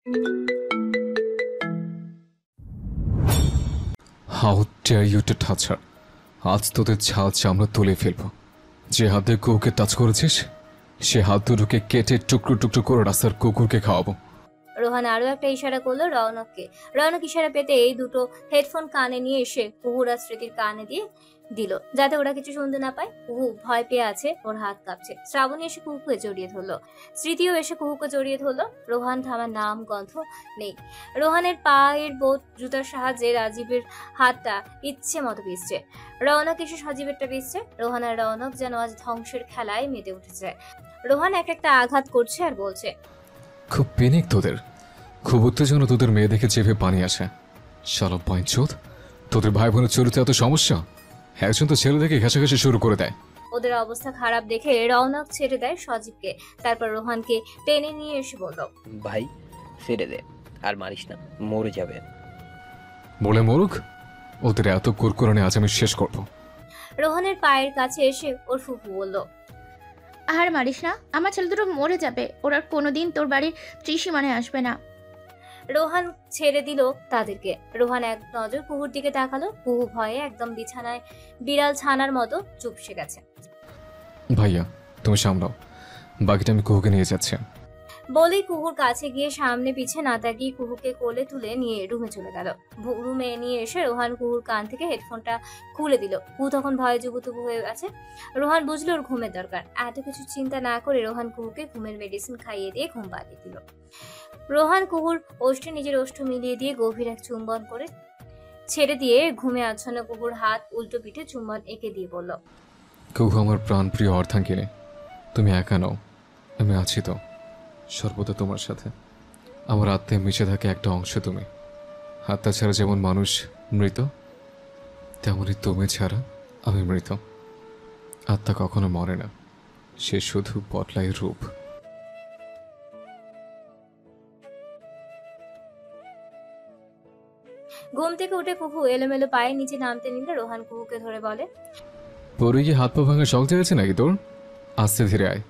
How dare you to touch her. আজ তোদের ছাল চামড়া তুলে ফেলবো। যে হাতে কুকুরকে টাচ করেছিস সে হাত দুটোকে কেটে টুকরো টুকরো করে রাস্তার কুকুরকে খাওয়াবো। রোহান আরো একটা ইশারা করলো রৌনককে। রৌনক ইশারা পেতে এই দুটো হেডফোন কানে নিয়ে এসে কুহুর আর স্মৃতির কানে দিয়ে দিল, যাতে ওরা কিছু শুনতে না পায়। কুহু ভয় পেয়ে আছে, ওর হাত কাঁপছে। শ্রাবণী এসে কুহুকে জড়িয়ে ধরলো, স্মৃতিও এসে কুহুকে জড়িয়ে ধরলো। রোহান থামার নাম গন্ধ নেই। রোহানের পায়ের বোট জুতার সাহায্যে রাজীবের হাতটা ইচ্ছে মতো পিছছে। রৌনক এসে সজীবেরটা পিছছে। রোহান আর রৌনক যেন আজ ধ্বংসের খেলায় মেতে উঠেছে। রোহান এক একটা আঘাত করছে আর বলছে, খুব পেনিক তোদের, খুব উত্তেজনা তোদের মেয়ে দেখে চেপে পানি আসে। শালা বাইঞ্চোদ, তোদের ভাই বোনের চরিত্রে এত সমস্যা। একজন তো ছেলে দেখে ঘেঁষাঘেঁষি শুরু করে দেয়। ওদের অবস্থা খারাপ দেখে রৌনক ছেড়ে দেয় সজীবকে। তারপর রোহানকে টেনে নিয়ে এসে বলল, ভাই ছেড়ে দে, আর মারিস না, মরে যাবে। বলে মরুক, ওদের এত কুরকুরানি আজ আমি শেষ করবো। রোহানের পায়ের কাছে এসে ওর ফুফু বলল, আর মারিস না, আমার ছেলে দুটো মরে যাবে। ওরা কোনোদিন তোর বাড়ির ত্রিসীমানায় আসবে না। রোহান ছেড়ে দিল তাদেরকে। রোহান এক নজর কুহুর দিকে তাকালো। কুহু ভয়ে একদম বিছানায় বিড়াল ছানার মতো চুপসে গেছে। ভাইয়া তুমি সামলাও, বাকিটা আমি কুহুকে নিয়ে যাচ্ছি। বলেই কুহুর কাছে গিয়ে সামনে পিছে না তাকিয়ে কুহুকে কোলে তুলে নিয়ে রুমে চলে গেল। রুমে নিয়ে এসে রোহান কুহুর কান থেকে হেডফোনটা খুলে দিল। কুহু তখন ভয়ে জুবুতুবু হয়ে গেছে। রোহান বুঝলো ওর ঘুমের দরকার। এত কিছু চিন্তা না করে রোহান কুহুকে ঘুমের মেডিসিন খাইয়ে দিয়ে ঘুম পাড়িয়ে দিল। রোহান কুহুর ওষ্ঠে নিজের ওষ্ঠ মিলিয়ে দিয়ে গভীর এক চুম্বন করে ছেড়ে দিয়ে ঘুমে আচ্ছন্ন কুহুর হাত উল্টো পিঠে চুম্বন এঁকে দিয়ে বলল, কুহু আমার প্রাণপ্রিয় অর্ধাঙ্গিনী, তুমি একা নও, আমি আছি তো সর্বদা তোমার সাথে। আমার আত্মায় মিশে থাকে একটা অংশ তুমি। আত্মা ছাড়া যেমন মানুষ মৃত, তেমনই তুমি ছাড়া আমি মৃত। আত্মা কখনো মরে না, সে শুধু বদলায় রূপ। ঘুম থেকে উঠে কুহু এলোমেলো পায়ে নিচে নামতে নিলে রোহান কুহুকে ধরে বলে, পরে গিয়ে হাত পা ভাঙা শখ জেগেছে নাকি তোর? আস্তে ধীরে আয়।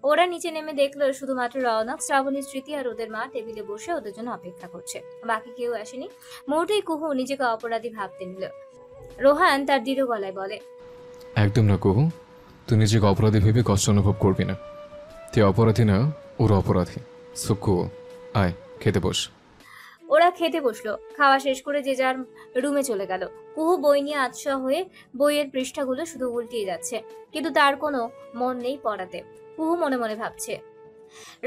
ওরা নিচে নেমে দেখলো শুধুমাত্র রৌনক, শ্রাবণী, স্মৃতি আর ওদের মা টেবিলে বসে ওদের জন্য অপেক্ষা করছে। বাকি কেউ আসেনি। মুহূর্তেই কুহু নিজেকে অপরাধী ভাবতে নিল। রোহান তার দৃঢ় গলায় বলে, একদম না কুহু, তুই নিজেকে অপরাধী ভেবে কষ্ট অনুভব করবি না। তুই অপরাধী না, ওরা অপরাধী। সো কুহু আয়, খেতে বস। ওরা খেতে বসলো। খাওয়া শেষ করে যে যার রুমে চলে গেল। কুহু বই নিয়ে আতশোয়া হয়ে বইয়ের পৃষ্ঠাগুলো শুধু উল্টিয়ে যাচ্ছে, কিন্তু তার কোনো মন নেই পড়াতে। কুহু মনে মনে ভাবছে,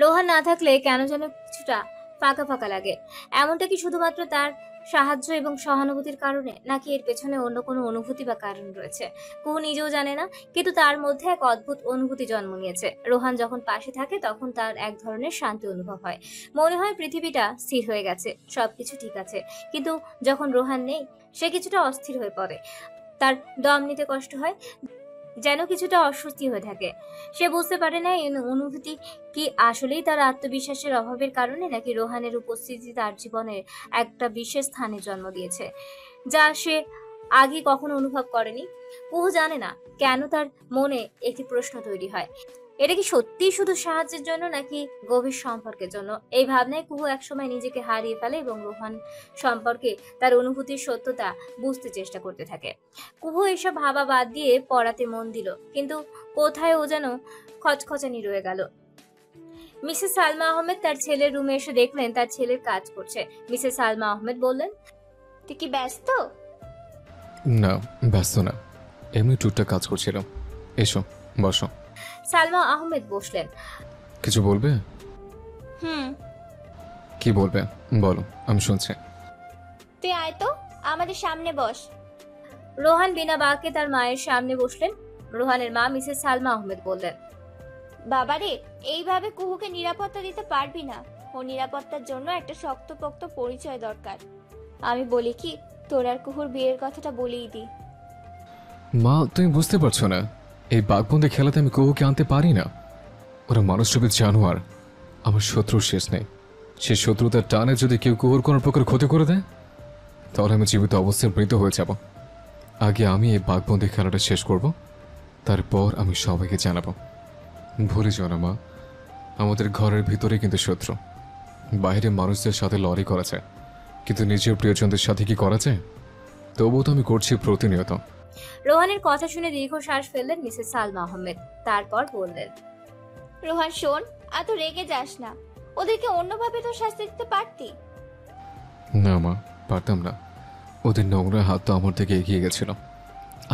রোহান না থাকলে কেন যেন কিছুটা ফাঁকা ফাঁকা লাগে। এমনটা কি শুধুমাত্র তার সাহায্য এবং সহানুভূতির কারণে, নাকি এর পেছনে অন্য কোনো অনুভূতি বা কারণ রয়েছে? কুহু নিজেও জানে না, কিন্তু তার মধ্যে এক অদ্ভুত অনুভূতি জন্ম নিয়েছে। রোহান যখন পাশে থাকে তখন তার এক ধরনের শান্তি অনুভব হয়। মনে হয় পৃথিবীটা স্থির হয়ে গেছে, সবকিছু ঠিক আছে। কিন্তু যখন রোহান নেই, সে কিছুটা অস্থির হয়ে পড়ে। তার দম নিতে কষ্ট হয়, যেন কিছুটা অস্বস্তি হয়ে থাকে। সে বুঝতে পারে না এই অনুভূতি কি আসলেই তার আত্মবিশ্বাসের অভাবের কারণে, নাকি রোহানের উপস্থিতি তার জীবনের একটা বিশেষ স্থানে জন্ম দিয়েছে, যা সে আগে কখনো অনুভব করেনি। কুহু জানে না কেন তার মনে একটি প্রশ্ন তৈরি হয়, এটা কি সত্যিই শুধু সাহায্যের জন্য নাকি গভীর সম্পর্কের জন্য? এই ভাবনায় কুহু একসময় নিজেকে হারিয়ে ফেলে এবং রোহান সম্পর্কে তার অনুভূতির সত্যতা বুঝতে চেষ্টা করতে থাকে। কুহু এসব ভাবা বাদ দিয়ে পড়াতে মন দিল, কিন্তু কোথায় ও যেন খচখচানি রয়ে গেল। মিসেস সালমা আহমেদ তার ছেলের রুমে এসে দেখলেন তার ছেলের কাজ করছে। মিসেস সালমা আহমেদ বললেন, তুই কি ব্যস্ত? না, ব্যস্ত না, এমনি টুকটাক কাজ করছিলাম। এসো বসো। সালমা আহমেদ বসলেন। কিছু বলবে? কি বলবে বলো, আমি শুনছি। তুই আয় তো, আমাদের সামনে বস। রোহান বিনা বাক্যে তার মায়ের সামনে বসলেন। রোহানের মা মিসেস সালমা আহমেদ বললেন, বাবারে, এইভাবে কুহুকে নিরাপত্তা দিতে পারবি না। ও নিরাপত্তার জন্য একটা শক্তপোক্ত পরিচয় দরকার। আমি বলি কি, তোর আর কুহুর বিয়ের কথাটা বলেই দি। মা তুমি বুঝতে পারছো না, এই বাঘবন্দি খেলাতে আমি কুহুকে আনতে পারি না। ওরা মানুষরূপী জানোয়ার, আমার শত্রুর শেষ নেই। সে শত্রুতার টানে যদি কেউ কুহুর কোনো প্রকার ক্ষতি করে দেয়, তাহলে আমি জীবিত অবস্থায় মৃত হয়ে যাব। আগে আমি এই বাঘবন্দি খেলাটা শেষ করব, তারপর আমি সবাইকে জানাবো। ভুলে যাও না মা, আমাদের ঘরের ভিতরে কিন্তু শত্রু। বাইরে মানুষদের সাথে লড়াই করা যায়, কিন্তু নিজের প্রিয়জনদের সাথে কি করা যায়? তবুও তো আমি করছি প্রতিনিয়ত। রোহানের কথা শুনে দীর্ঘশ্বাস ফেললেন মিসেস সালমা আহমেদ। তারপর বললেন, রোহান শোন, এত রেগে যাস না। ওদেরকে অন্যভাবে তো শাস্তি দিতে পারতি। না মা, পারতাম না। ওদের নোংরা হাত তো আমার থেকে এগিয়ে গেছিল।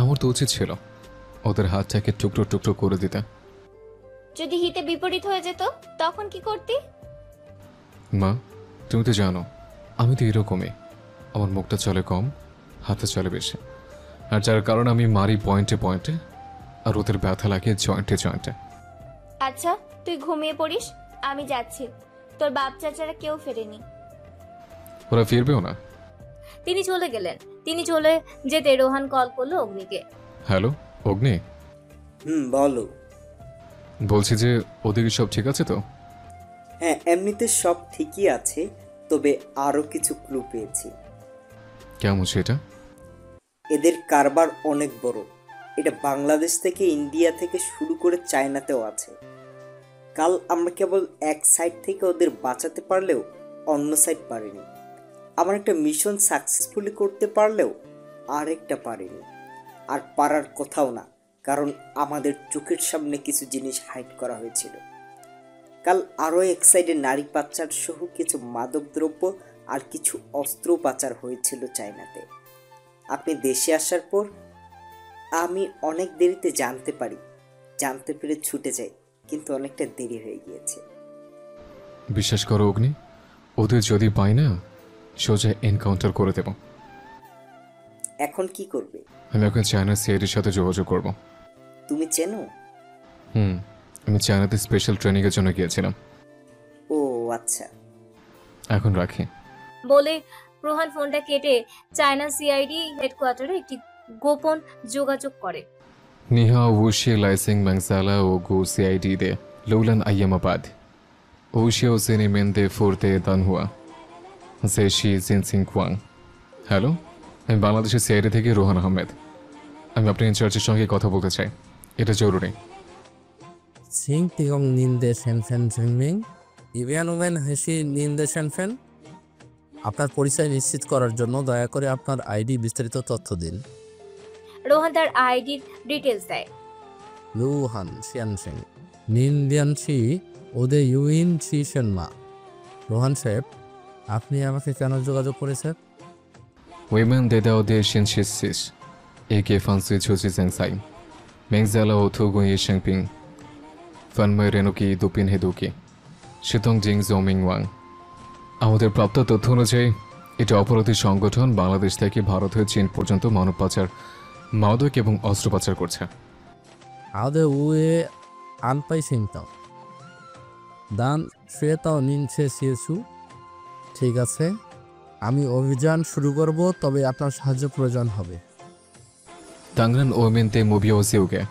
আমার তো উচিত ছিল ওদের হাতটাকে টুকরো টুকরো করে দিতে। যদি হিতে বিপরীত হয়ে যেত তখন কি করতি? মা, তুমি তো জানো আমি তো এরকমই। আমার মুখটা চলে কম, হাতে চলে বেশি। আর যার কারণে আমি মারি পয়েন্টে পয়েন্টে, আর ওদের ব্যথা লাগে জয়েন্টে জয়েন্টে। আচ্ছা, তুই ঘুমিয়ে পড়িস, আমি যাচ্ছি। তোর বাপ চাচারা কেউ ফেরেনি। ওরা ফিরবেও না। তিনি চলে গেলেন। তিনি চলে যেতে রোহান কল করলো অগ্নিকে। হ্যালো অগ্নি, বলো। বলছি যে ওদিকে সব ঠিক আছে তো? হ্যাঁ, এমনিতে সব ঠিকই আছে, তবে আরও কিছু ক্লু পেয়েছি। কেমন সেটা? এদের কারবার অনেক বড়। এটা বাংলাদেশ থেকে, ইন্ডিয়া থেকে শুরু করে চায়নাতেও আছে। কাল আমরা কেবল এক সাইড থেকে ওদের বাঁচাতে পারলেও অন্য সাইড পারিনি। আমার একটা মিশন সাকসেসফুলি করতে পারলেও আরেকটা পারিনি। আর পারার কথাও না, কারণ আমাদের চোখের সামনে কিছু জিনিস হাইড করা হয়েছিল। কাল আরও এক সাইডে নারী পাচার সহ কিছু মাদকদ্রব্য আর কিছু অস্ত্র পাচার হয়েছিল চায়নাতে। আপনি দেশে আসার পর আমি অনেক দেরিতে জানতে পারি, জানতে পেরে ছুটে যাই, কিন্তু অনেকটা দেরি হয়ে গিয়েছে। বিশ্বাস করো অগ্নি, ওদের যদি পাই না সোজা এনকাউন্টার করে দেব। এখন কি করবে? আমি এখন চায়নার সিআইডির সাথে যোগাযোগ করব। তুমি চেনো? আমি চায়নাতে স্পেশাল ট্রেনিংয়ের জন্য গিয়েছিলাম। ও আচ্ছা। এখন রাখি। বলে রোহান ফোনটা কেটে চায়না সিআইডি হেডকোয়ার্টারে একটি গোপন যোগাযোগ করে। নিহা উশিয়ে লাইসিং ম্যাংসালা ও গো সিআইডি দে লৌলান আইয়ামাবাদ উশিয়ে ওসেনি মেন্দে ফোরতে দানহুয়া জেশি জিনসিং কোয়াং। হ্যালো, আমি বাংলাদেশের সিআইডি থেকে রোহান আহমেদ। আমি আপনার ইনচার্জের সঙ্গে কথা বলতে চাই, এটা জরুরি। ছিং তিগং নিন্দে সেনফেন ঝিংমিং ইভিয়ানুমেন হেসি নিন্দে সেনফেন। আপনার পরিচয় নিশ্চিত করার জন্য দয়া করে আপনার আইডি বিস্তারিত তথ্য দিন। রোহান তার আইডির ডিটেলস দেয়। লুহান শিয়ানসিং নিন্দিয়ানসি ওদে ইউইন সি সেনমা। রোহান সাহেব, আপনি আমাকে কেন যোগাযোগ করেছেন? উইমেন দেদাও দে শিনশিস একে ফান্সি ছুসি সেংসাই মেংজালা ও থুগু ই শেংপিং ফানময় রেনুকি দুপিন হেদুকি শীতং জিং জোমিং ওয়াং। আমাদের প্রাপ্ত তথ্য অনুযায়ী এটা অপরাধী সংগঠন বাংলাদেশ থেকে ভারত হয়ে চীন পর্যন্ত মানব পাচার, মাদক এবং অস্ত্র পাচার করছে। আদে উয়ে আনপাই সিংতাও দান শ্বেতাও নিনছে সিয়েসু। ঠিক আছে, আমি অভিযান শুরু করব, তবে আপনার সাহায্য প্রয়োজন হবে। তাংরান ওমেনতে মুভিও জিউগে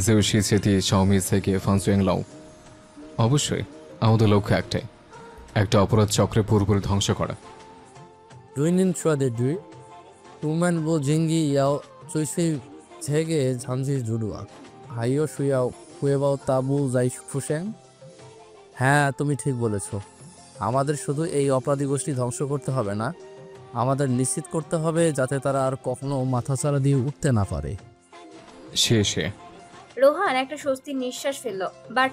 জিউশি সেটি শাওমি থেকে ফান্সুয়েং লাও। অবশ্যই আমাদের লক্ষ্য একটাই, একটা অপরাধ চক্রে পুরোপুরি ধ্বংস করা। দুইনিন ছোয়াদে দুই তুমান বো জিঙ্গি ইয়াও চুইসি ঝেগে ঝানঝি জুড়ুয়া হাইও শুয়াও কুয়েবাও তাবু যাই ফুসেং। হ্যাঁ, তুমি ঠিক বলেছ। আমাদের শুধু এই অপরাধী গোষ্ঠী ধ্বংস করতে হবে না, আমাদের নিশ্চিত করতে হবে যাতে তারা আর কখনো মাথাচাড়া দিয়ে উঠতে না পারে। শেষে রোহান একটা স্বস্তির নিঃশ্বাস ফেলল। বাট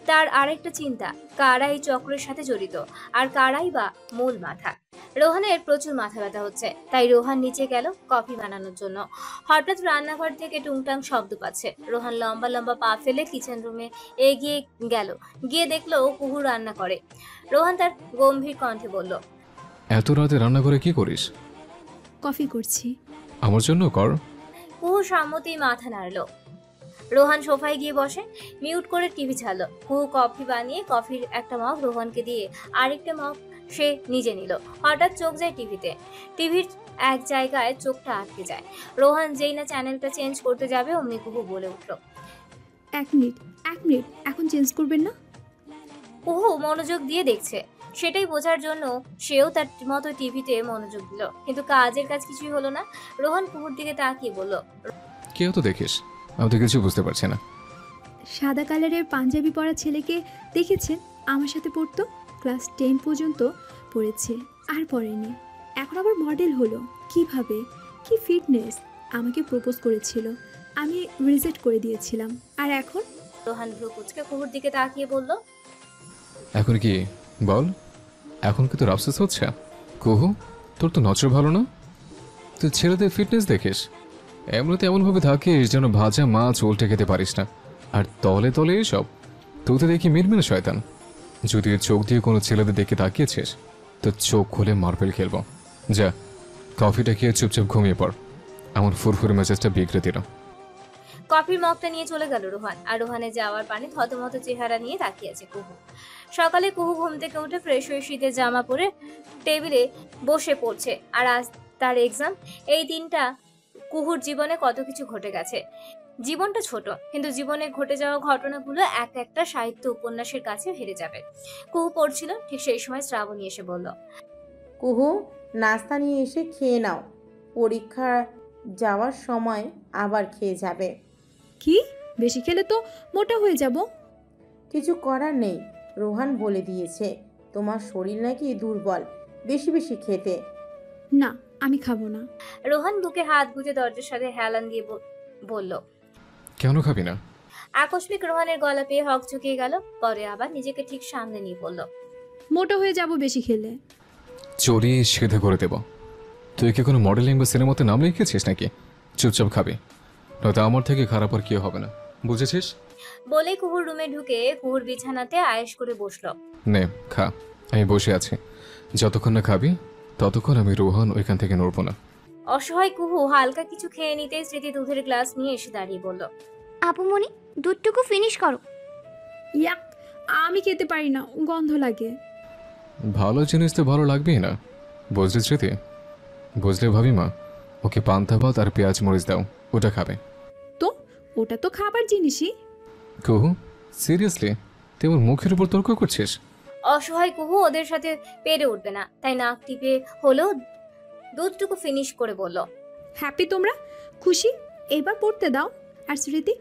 তার আরেকটা চিন্তা, কারা এই চক্রের সাথে জড়িত আর কারাই বা মূল মাথা। রোহানের প্রচুর মাথা ব্যথা হচ্ছে, তাই রোহান নিচে গেল কফি বানানোর জন্য। হঠাৎ রান্নাঘর থেকে টুংটাং শব্দ পাচ্ছে। রোহান লম্বা লম্বা পা ফেলে কিচেন রুমে এগিয়ে গেল। গিয়ে দেখলো কুহু রান্না করে। রোহান তার গম্ভীর কণ্ঠে বলল, এত রাতে রান্না করে কি করিস? কফি করছি। আমার জন্য কর। কুহু সম্মতি মাথা নাড়ল। রোহান সোফায় গিয়ে বসে, মিউট করে টিভি ছাড়লো। কুহু কফি বানিয়ে কফির একটা মগ রোহানকে দিয়ে আরেকটা মগ সে নিজে নিল। হঠাৎ চোখ যায় টিভিতে। টিভির এক জায়গায় চোখটা আটকে যায়। রোহান যেই না চ্যানেলটা চেঞ্জ করতে যাবে অমনি কুহু বলে উঠল, 1 মিনিট, এখন চেঞ্জ করবেন না? কুহু মনোযোগ দিয়ে দেখছে। সেটাই বোঝার জন্য সেও তার মতো টিভিতে মনোযোগ দিল, কিন্তু কাজের কাজ কিছুই হলো না। রোহান কুহুর দিকে তাকিয়ে বলল, কেউ তো দেখিস, আমি তো কিছু বুঝতে পারছি না। সাদা কালারের পাঞ্জাবি পরা ছেলেকে দেখেছেন আমার সাথে পড়তো? ক্লাস 10 পর্যন্ত পড়েছে, আর পড়েনি। এখন আবার মডেল হলো। কিভাবে? কি ফিটনেস! আমাকে প্রপোজ করেছিল, আমি রিজেক্ট করে দিয়েছিলাম। আর এখন রোহান ভ্রু কুচকে কুহুর দিকে তাকিয়ে বলল, এখন কি বল, এখন কি তোর আফসোস হচ্ছে? কুহু, তোর তো নজর ভালো না। তুই ছেলেদের ফিটনেস দেখিস, এমনিতে এমনভাবে থাকিস যেন ভাজা মাছ উল্টে খেতে পারিস না, আর তলে তলে এসব। তুই তো দেখি মিনমিনে শয়তান। যদি এর চোখ দিয়ে কোনো ছেলেদের দেখে তাকিয়েছিস তো চোখ খুলে মার্বেল খেলবো। যা, কফিটা খেয়ে চুপচাপ ঘুমিয়ে পড়। এমন ফুরফুরে মেজাজটা বিগড়ে দিল। কফির মগটা নিয়ে চলে গেল রোহান, আর রোহানের যাওয়ার পানে থতমত চেহারা নিয়ে তাকিয়ে আছে কুহু। সকালে কুহু ঘুম থেকে উঠে ফ্রেশ হয়ে শীতের জামা পরে টেবিলে বসে পড়ছে। আর আজ তার এক্সাম। এই দিনটা কুহুর জীবনে কত কিছু ঘটে গেছে। জীবনটা ছোট, কিন্তু জীবনে ঘটে যাওয়া ঘটনাগুলো এক একটা সাহিত্য উপন্যাসের কাছে হেরে যাবে। কুহু পড়ছিল, ঠিক সেই সময় শ্রাবণী এসে বলল, কুহু, নাস্তা নিয়ে এসে খেয়ে নাও, পরীক্ষা যাওয়ার সময় আবার খেয়ে যাবে। কি? বেশি খেলে তো মোটা হয়ে যাব। কিছু করার নেই, রোহান বলে দিয়েছে তোমার শরীর নাকি দুর্বল, বেশি বেশি খেতে। না, আমি খাবো না। রোহান বুকে হাত গুজে দরজার সাথে হেলান দিয়ে বলল। কেন খাবি না? আকস্মিক রোহানের গলা পেয়ে হক চুকিয়ে গেল, পরে আবার নিজেকে ঠিক সামনে নিয়ে বলল, মোটা হয়ে যাব বেশি খেলে। চড়িয়ে সেধে করে দেব। তুই কি কোনো মডেলিং বা সিনেমাতে নাম লিখেছিস নাকি? চুপচাপ খাবি, নয়তো আমার থেকে খারাপ আর কেউ হবে না, বুঝেছিস? বলে কুহুর রুমে ঢুকে কুহুর বিছানাতে আয়েশ করে বসলো। নে খা, আমি বসে আছি। যতক্ষণ না খাবি ততক্ষণ আমি রোহান ওইখান থেকে নড়বো না। অসহায় কুহু হালকা কিছু খেয়ে নিতেই স্মৃতি দুধের গ্লাস নিয়ে এসে দাঁড়িয়ে বলল, আপুমনি, দুধটুকু ফিনিশ করো। ইয়াক, আমি খেতে পারি না, গন্ধ লাগে। ভালো জিনিস তো ভালো লাগবেই না, বুঝলি স্মৃতি? বুঝলে ভাবি মা, ওকে পান্তা ভাত আর পেঁয়াজ মরিচ দাও, ওটা খাবে। তো ওটা তো খাবার জিনিসই। কুহু, সিরিয়াসলি তুই আমার মুখের উপর তর্ক করছিস? অসহায় কুহু ওদের সাথে পেরে উঠবে না, তাই নাক টিপে হলেও দুধটুকু ফিনিশ করে বলল, হ্যাপি তোমরা? খুশি? এবার পড়তে দাও। আর স্মৃতি,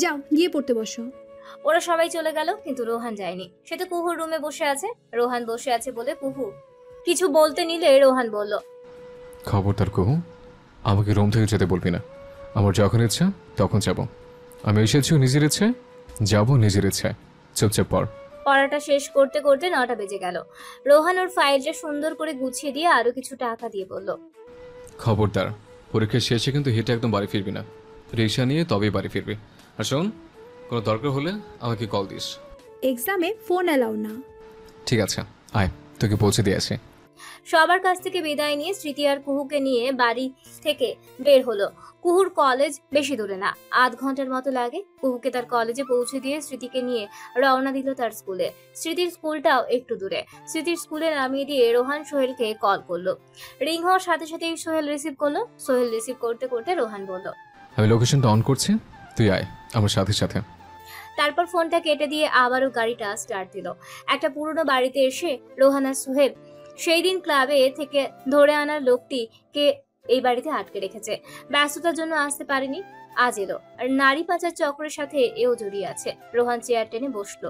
যাও গিয়ে পড়তে বসো। ওরা সবাই চলে গেল, কিন্তু রোহান যায়নি। সে তো কুহুর রুমে বসে আছে। রোহান বসে আছে বলে কুহু কিছু বলতে নিলে রোহান বলল, খবরদার কুহু, আমাকে রুম থেকে যেতে বলবি না। আমার যখন ইচ্ছা তখন যাব। আমি এসেছি নিজের ইচ্ছায়, যাবো নিজের ইচ্ছায়। চুপচাপ পড়। পড়াটা শেষ করতে করতে 9টা বেজে গেল। রোহান ওর ফাইলটা সুন্দর করে গুছিয়ে দিয়ে আরো কিছু টাকা দিয়ে বলল, খবরদার, পরীক্ষা শেষে কিন্তু হেঁটে একদম বাড়ি ফিরবি না, রিক্সা নিয়ে তবেই বাড়ি ফিরবি। আর শোন, কোনো দরকার হলে আমাকে কল দিস। এক্সামে ফোন অ্যালাউ না। ঠিক আছে, আয়, তোকে পৌঁছে দিয়ে আসি। সবার কাছ থেকে বিদায় নিয়ে স্মৃতি আর কুহুকে নিয়ে বাড়ি থেকে বের হলো। কুহুর কলেজ বেশি দূরে না, আধ ঘন্টার মতো লাগে। কুহুকে তার কলেজে পৌঁছে দিয়ে স্মৃতিকে নিয়ে রওনা দিল তার স্কুলে। স্মৃতির স্কুলটাও একটু দূরে। স্মৃতির স্কুলে নামিয়ে দিয়ে রোহান সোহেলকে কল করলো। রিং হওয়ার সাথে সাথেই সোহেল রিসিভ করলো। সোহেল রিসিভ করতে করতে রোহান বলল, আমি লোকেশনটা অন করছি, তুই আয় আমার সাথে সাথে। তারপর ফোনটা কেটে দিয়ে আবারও গাড়িটা স্টার্ট দিল। একটা পুরনো বাড়িতে এসে রোহান আর সোহেল সেই দিন ক্লাবে থেকে ধরে আনার লোকটিকে এই বাড়িতে আটকে রেখেছে। ব্যস্ততার জন্য আসতে পারেনি, আজ এলো। আর নারী পাচার চক্রের সাথে এও জড়িয়ে আছে। রোহান চেয়ার টেনে বসলো।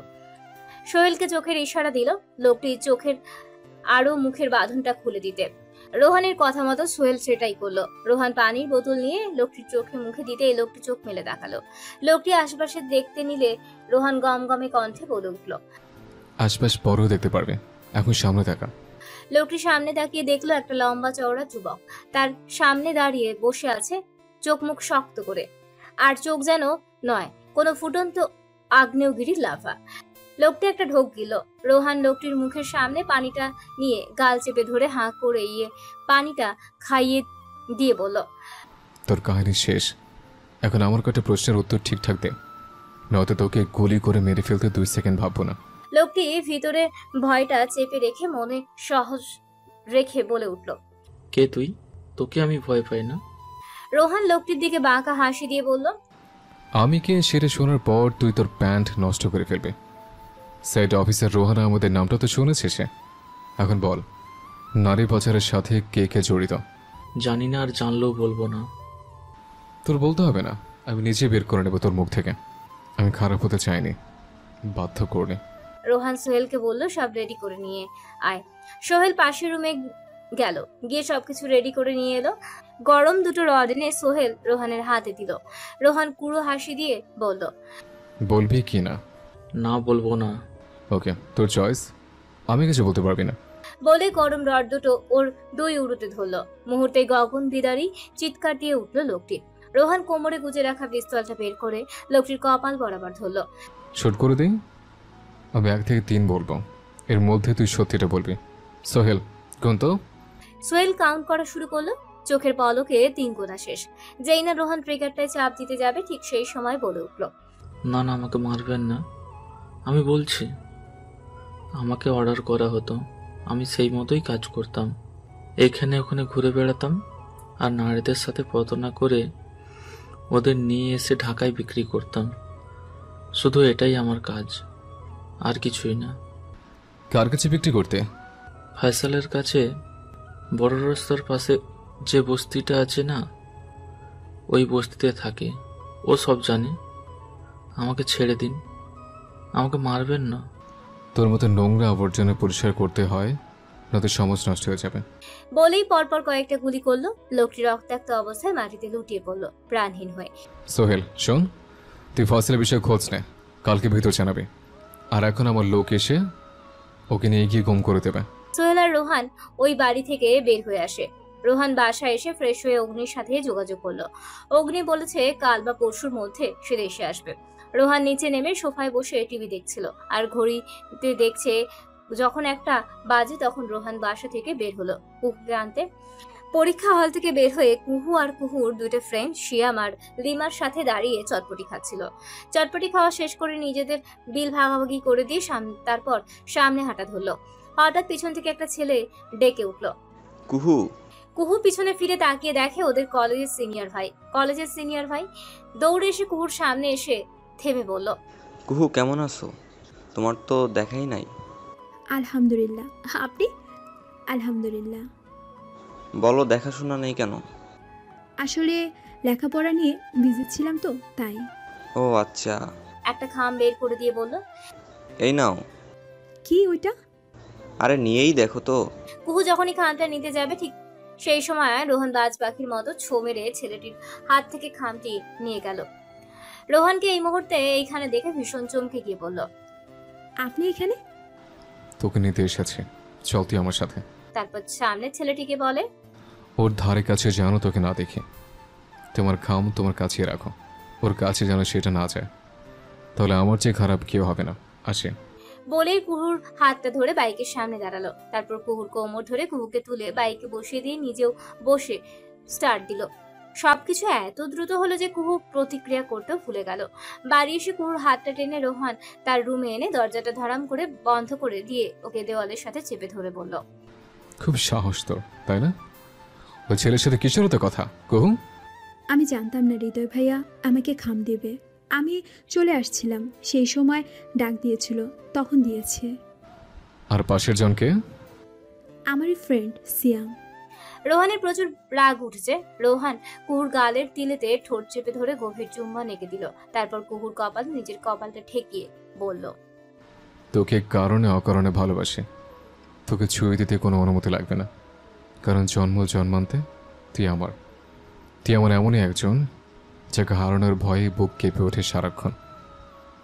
সোহেলকে চোখের ইশারা দিল লোকটি চোখের আরো মুখের বাঁধনটা খুলে দিতে। রোহানের কথা মতো সোহেল সেটাই করলো। রোহান পানির বোতল নিয়ে লোকটির চোখে মুখে দিতে এই লোকটি চোখ মেলে তাকালো। লোকটি আশেপাশে দেখতে নিলে রোহান গমগমে কণ্ঠে বলে উঠল, আশপাশ পরেও দেখতে পারবে, এখন সামনে থাকা। লোকটি সামনে তাকিয়ে দেখলো একটা লম্বা চওড়া যুবক তার সামনে দাঁড়িয়ে বসে আছে, চোখ মুখ শক্ত করে। আর চোখ যেন নয়, কোনো ফুটন্ত আগ্নেয়গিরির লাভা। লোকটি একটা ঢোক দিল। রোহান লোকটির মুখের সামনে পানিটা নিয়ে গাল চেপে ধরে হাঁ করে পানিটা খাইয়ে দিয়ে বলল, তোর কাহিনী শেষ। এখন আমার কটা প্রশ্নের উত্তর ঠিকঠাক দে, নয়তো তোকে গুলি করে মেরে ফেলতে 2 সেকেন্ড ভাববো না। লোকটি ভিতরে ভয়টা চেপে রেখে মনে সহজ রেখে বলে উঠল, কে তুই? তোকে আমি ভয় পাই না। রোহান লোকটির দিকে বাঁকা হাসি দিয়ে বলল, আমি কে সেটা শোনার পর তুই তোর প্যান্ট নষ্ট করে ফেলবে। সাইড অফিসার রোহান আমাদের নামটা তো শুনেছিস। এখন বল, নারী পাচারের সাথে কে কে জড়িত? জানি না, আর জানলেও বলবো না। তোর বলতে হবে না, আমি নিজে বের করে নেব তোর মুখ থেকে। আমি খারাপ হতে চাইনি, বাধ্য করলে। রোহান সোহেলকে বলল সব রেডি করে নিয়ে আয়। সোহেল পাশের রুমে গেল, গিয়ে সবকিছু রেডি করে নিয়ে এলো। গরম দুটো রড এনে সোহেল রোহানের হাতে দিল। রোহান কুড়ো হাসি দিয়ে বলল, বলবি কি না? না বলবো না। ওকে, তোর চয়েস, আমি কিছু বলতে পারবি না। বলে গরম রড দুটো ওর দুই উড়ুতে ধরল। মুহূর্তে গগন বিদারী চিৎকার দিয়ে উঠল লোকটি। রোহান কোমরে গুজে রাখা পিস্তলটা বের করে লোকটির কপাল বরাবর ধরল। ছোট করে দিই, আমি 1 থেকে 3 বলবো, এর মধ্যে তুই সত্যিটা বলবি। সোহেল, কোন তো? সোহেল কাউন্ট করা শুরু করলো। চোখের পলকে 3 গোনা শেষ। যেই না রোহান ট্রিগারটায় চাপ দিতে যাবে ঠিক সেই সময় বলে উঠল, না না, আমাকে মারবেন না। আমি বলছি, আমাকে অর্ডার করা হতো, আমি সেই মতোই কাজ করতাম। এখানে ওখানে ঘুরে বেড়াতাম আর নারীদের সাথে প্রতারণা করে ওদের নিয়ে এসে ঢাকায় বিক্রি করতাম। শুধু এটাই আমার কাজ, আর কিছুই না। কার কাছে বিক্রি করতে? ফয়সালের কাছে। বড় রাস্তার পাশে যে বস্তিটা আছে না, ওই বস্তিতে থাকে। ও সব জানে। আমাকে ছেড়ে দিন, আমাকে মারবেন না। তোর মতো নোংরা আবর্জনা পরিষ্কার করতে হয়, নয়তো সমাজ নষ্ট হয়ে যাবে। বলেই পরপর কয়েকটা গুলি করলো। লোকটি রক্তাক্ত অবস্থায় মাটিতে লুটিয়ে পড়ল প্রাণহীন হয়ে। সোহেল শোন, তুই ফসলের বিষয়ে খোঁজ নে, কালকে ভিতর জানাবি। আর এখন আমার লোক এসে ওকে নিয়ে গিয়ে গুম করে দেবে। সোহেল আর রোহান ওই বাড়ি থেকে বের হয়ে আসে। রোহান বাসায় এসে ফ্রেশ হয়ে অগ্নির সাথে যোগাযোগ করলো। অগ্নি বলেছে কাল বা পরশুর মধ্যে সে দেশে আসবে। রোহান নিচে নেমে সোফায় বসে টিভি দেখছিল আর ঘড়িতে দেখছে যখন 1টা বাজে তখন রোহান বাসা থেকে বের হলো কুহুকে আনতে। পরীক্ষা হল থেকে বের হয়ে কুহু আর কুহুর 2টা ফ্রেন্ড শিয়াম আর লিমার সাথে দাঁড়িয়ে চটপটি খাচ্ছিল। চটপটি খাওয়া শেষ করে নিজেদের বিল ভাগাভাগি করে দিয়ে তারপর সামনে হাঁটা ধরলো। হঠাৎ পিছন থেকে একটা ছেলে ডেকে উঠল, কুহু। কুহু পিছনে ফিরে তাকিয়ে দেখে ওদের কলেজের সিনিয়র ভাই। দৌড়ে এসে কুহুর সামনে এসে থেমে বলল, কুহু কেমন আছো? তোমার তো দেখাই নাই। আলহামদুলিল্লাহ, আপনি? আলহামদুলিল্লাহ। বলো, দেখাশোনা নেই কেন? আসলে লেখাপড়া নিয়ে বিজি ছিলাম তো তাই। ও আচ্ছা। একটা খাম বের করে দিয়ে বলল, এই নাও। কি ওইটা? আরে নিয়েই দেখো তো। কুহু যখনই খামটা নিতে যাবে ঠিক সেই সময় রোহান বাজ পাখির মতো ছো মেরে ছেলেটির হাত থেকে খামটি নিয়ে গেল। রোহানকে এই মুহূর্তে এইখানে দেখে ভীষণ চমকে গিয়ে বলল, আপনি এখানে? তোকে নিতে এসেছি, চল তুই আমার সাথে। তারপর সামনে ছেলেটিকে বলে, ওর ধারে কাছে জানো তোকে না দেখে। তোমার খাম তোমার কাছে রাখো, ওর কাছে যেন সেটা না যায়, তাহলে আমার চেয়ে খারাপ কেউ হবে না। আসে। বলেই কুহুর হাতটা ধরে বাইকের সামনে দাঁড়ালো। তারপর কুহুর কোমর ধরে কুহুকে তুলে বাইকে বসিয়ে দিয়ে নিজেও বসে স্টার্ট দিল। সবকিছু এত দ্রুত হলো যে কুহু প্রতিক্রিয়া করতেও ভুলে গেল। বাড়ি এসে কুহুর হাতটা টেনে রোহান তার রুমে এনে দরজাটা ধরাম করে বন্ধ করে দিয়ে ওকে দেওয়ালের সাথে চেপে ধরে বলল, খুব সাহস তোর, তাই না? ওই ছেলের সাথে কিসের তো কথা কুহু? আমি জানতাম না হৃদয় ভাইয়া আমাকে খাম দেবে। আমি চলে আসছিলাম, সেই সময় ডাক দিয়েছিল, তখন দিয়েছে। আর পাশের জনকে? আমারই ফ্রেন্ড সিয়াম। রোহানের প্রচুর রাগ উঠেছে। রোহান কুহুর গালের তিলেতে ঠোঁট চেপে ধরে গভীর চুম্বন এঁকে দিল। তারপর কুহুর কপাল নিজের কপালটা ঠেকিয়ে বলল, তোকে কারণে অকারণে ভালোবাসি। তোকে ছুঁয়ে দিতে কোনো অনুমতি লাগবে না, কারণ জন্মান্তে তুই আমার এমনই একজন যাকে হারানোর ভয়ে বুক কেঁপে ওঠে সারাক্ষণ।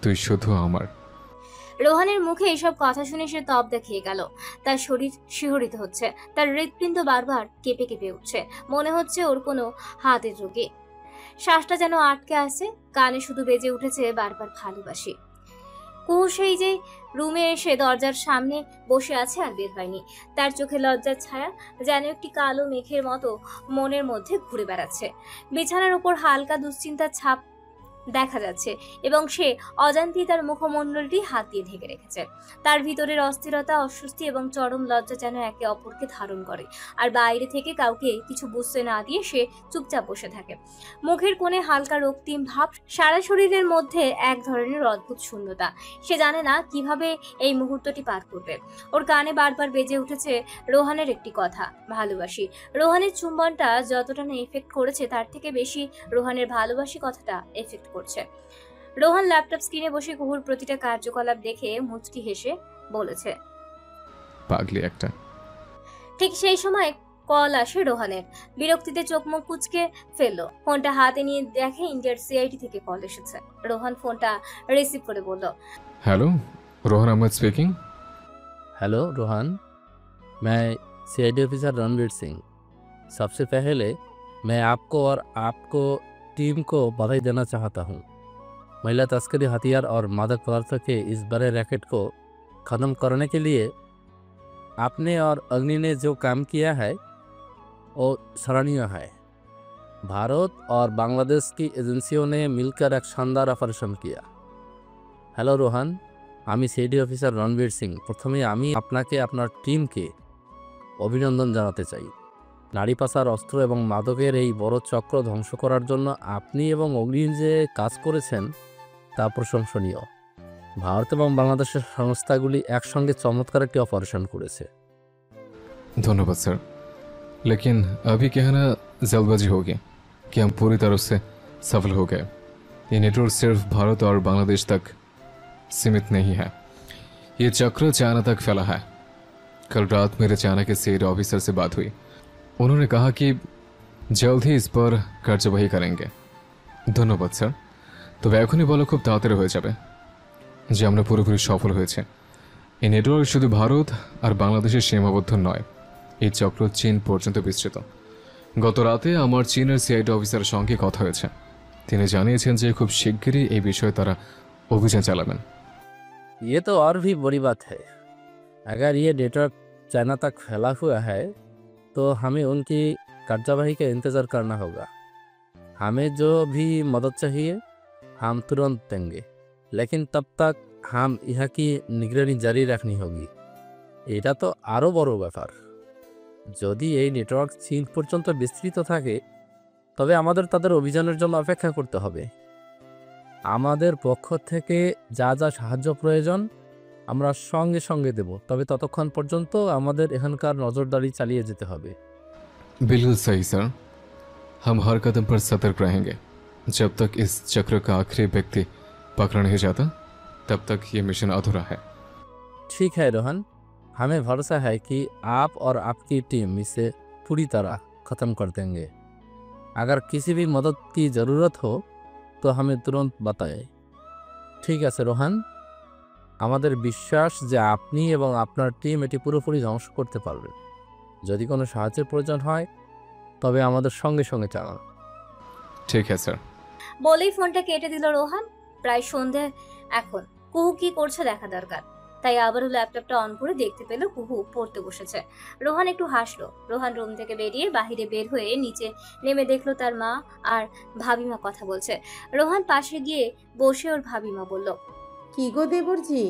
তুই শুধু আমার। রোহানের মুখে এসব কথা শুনে সে তবদা খেয়ে গেল। তার শরীর শিহরিত হচ্ছে, তার হৃৎপিণ্ড বারবার কেঁপে কেঁপে উঠছে। মনে হচ্ছে ওর কোনো হাতের রোগে। শ্বাসটা যেন আটকে আসছে, কানে শুধু বেজে উঠেছে বারবার ভালোবাসি। কুহু সেই যে রুমে এসে দরজার সামনে বসে আছে আর বের হয়নি। তার চোখে লজ্জার ছায়া যেন একটি কালো মেঘের মতো মনের মধ্যে ঘুরে বেড়াচ্ছে। বিছানার উপর হালকা দুশ্চিন্তার ছাপ দেখা যাচ্ছে এবং সে অজান্তেই তার মুখমণ্ডলটি হাত দিয়ে ঢেকে রেখেছে। তার ভিতরের অস্থিরতা, অস্বস্তি এবং চরম লজ্জা যেন একে অপরকে ধারণ করে। আর বাইরে থেকে কাউকে কিছু বুঝতে না দিয়ে সে চুপচাপ বসে থাকে। মুখের কোণে হালকা রক্তিম ভাব, সারা শরীরের মধ্যে এক ধরনের অদ্ভুত শূন্যতা। সে জানে না কিভাবে এই মুহূর্তটি পার করবে। ওর কানে বারবার বেজে উঠেছে রোহানের একটি কথা, ভালোবাসি। রোহানের চুম্বনটা যতটা না এফেক্ট করেছে তার থেকে বেশি রোহানের ভালোবাসি কথাটা এফেক্ট করছে। রোহান ল্যাপটপ স্ক্রিনে বসে কুহুর প্রতিটা কার্যকলাপ দেখে মুচকি হেসে বলেছে, পাগলি একটা। ঠিক সেই সময় কল আসে রোহানের। বিরক্তিতে চোখ মুখ কুচকে ফেললো। ফোনটা হাতে নিয়ে দেখে ইন্ডিয়ার সিআইডি থেকে কল এসেছে। রোহান ফোনটা রিসিভ করে বলল, hello Rohan Ahmed speaking. Hello Rohan, मैं सीआईडी ऑफिसर रणवीर सिंह। सबसे पहले मैं आपको और आपको टीम को बधाई देना चाहता हूँ। महिला तस्करी, हथियार और मादक पदार्थों के इस बड़े रैकेट को ख़त्म करने के लिए आपने और अग्नि ने जो काम किया है वो सराहनीय है। भारत और बांग्लादेश की एजेंसियों ने मिलकर एक शानदार ऑपरेशन किया। হ্যালো রোহান, আমি সিআইডি অফিসার রণবীর সিং। প্রথমে আমি আপনাকে আপনার টিমকে অভিনন্দন জানাতে চাই। নারী পাচার, অস্ত্র এবং মাদকের এই বড় চক্র ধ্বংস করার জন্য আপনি এবং অগ্নি যে কাজ করেছেন তা প্রশংসনীয়। ভারত এবং বাংলাদেশের সংস্থাগুলি একসঙ্গে চমৎকার একটি অপারেশন করেছে। धन्यवाद सर, लेकिन अभी कहना जल्दबाजी होगी कि हम पूरी तरह से सफल हो गए। ये नेटवर्क सिर्फ भारत और बांग्लादेश तक सीमित नहीं है, ये चक्र चाइना तक फैला है। कल रात मेरे चाइना के सीआईडी ऑफिसर से बात हुई। उन्होंने कहा कि जल्द ही इस पर कार्यवाही करेंगे। धन्यवाद सर। তবে এখনই বলা খুব তাড়াতাড়ি হয়ে যাবে যে আমরা পুরোপুরি সফল হয়েছে। এই নেটওয়ার্ক শুধু ভারত আর বাংলাদেশের সীমাবদ্ধ নয়, এই চক্র চীন পর্যন্ত বিস্তৃত। গত রাতে আমার চীনের সিআইডি অফিসারের সঙ্গে কথা হয়েছে। তিনি জানিয়েছেন যে খুব শিগগিরই এই বিষয়ে তারা অভিযান চালাবেন। ये तो और भी बड़ी बात है। अगर ये नेटवर्क चाइना तक फैला हुआ है तो हमें उनकी कार्यवाही का इंतज़ार करना होगा। हमें जो भी मदद चाहिए हम तुरंत देंगे, लेकिन तब तक हम यहाँ की निगरानी जारी रखनी होगी। এটা তো আরও বড় ব্যাপার। যদি এই নেটওয়ার্ক চীন পর্যন্ত বিস্তৃত থাকে তবে আমাদের তাদের অভিযানের জন্য অপেক্ষা করতে হবে। আমাদের পক্ষ থেকে যা যা সাহায্য প্রয়োজন আমরা সঙ্গে সঙ্গে দেব, তবে ততক্ষণ পর্যন্ত আমাদের এখানকার নজরদারি চালিয়ে যেতে হবে। बिल्कुल सही सर, हम हर कदम पर सतर्क रहेंगे। जब तक इस चक्र का आखिरी व्यक्ति पकड़ा नहीं जाता तब तक ये मिशन अधूरा है। ठीक है रोहन, हमें भरोसा है कि आप और आपकी टीम इसे पूरी तरह ख़त्म कर देंगे। अगर किसी भी मदद की ज़रूरत हो तो हमें तुरंत बताएं। ঠিক আছে রোহান, আমাদের বিশ্বাস যে আপনি এবং আপনার টিম এটি পুরোপুরি ধ্বংস করতে পারবেন। যদি কোনো সাহায্যের প্রয়োজন হয় তবে আমাদের সঙ্গে সঙ্গে জানান। ठीक है सर। বলেই ফোনটা কেটে দিল রোহান। প্রায় সন্ধে এখন। কুহু কি করছে দেখা দরকার। তাই আবারও ল্যাপটপটা অন করে দেখতে পেল কুহু পড়তে বসেছে। রোহান একটু হাসলো। রোহান রুম থেকে বেরিয়ে বাহিরে বের হয়ে নিচে নেমে দেখলো তার মা আর ভাবিমা কথা বলছে। রোহান পাশে গিয়ে বসে ওর ভাবিমা বলল, কি গো দেবরজি,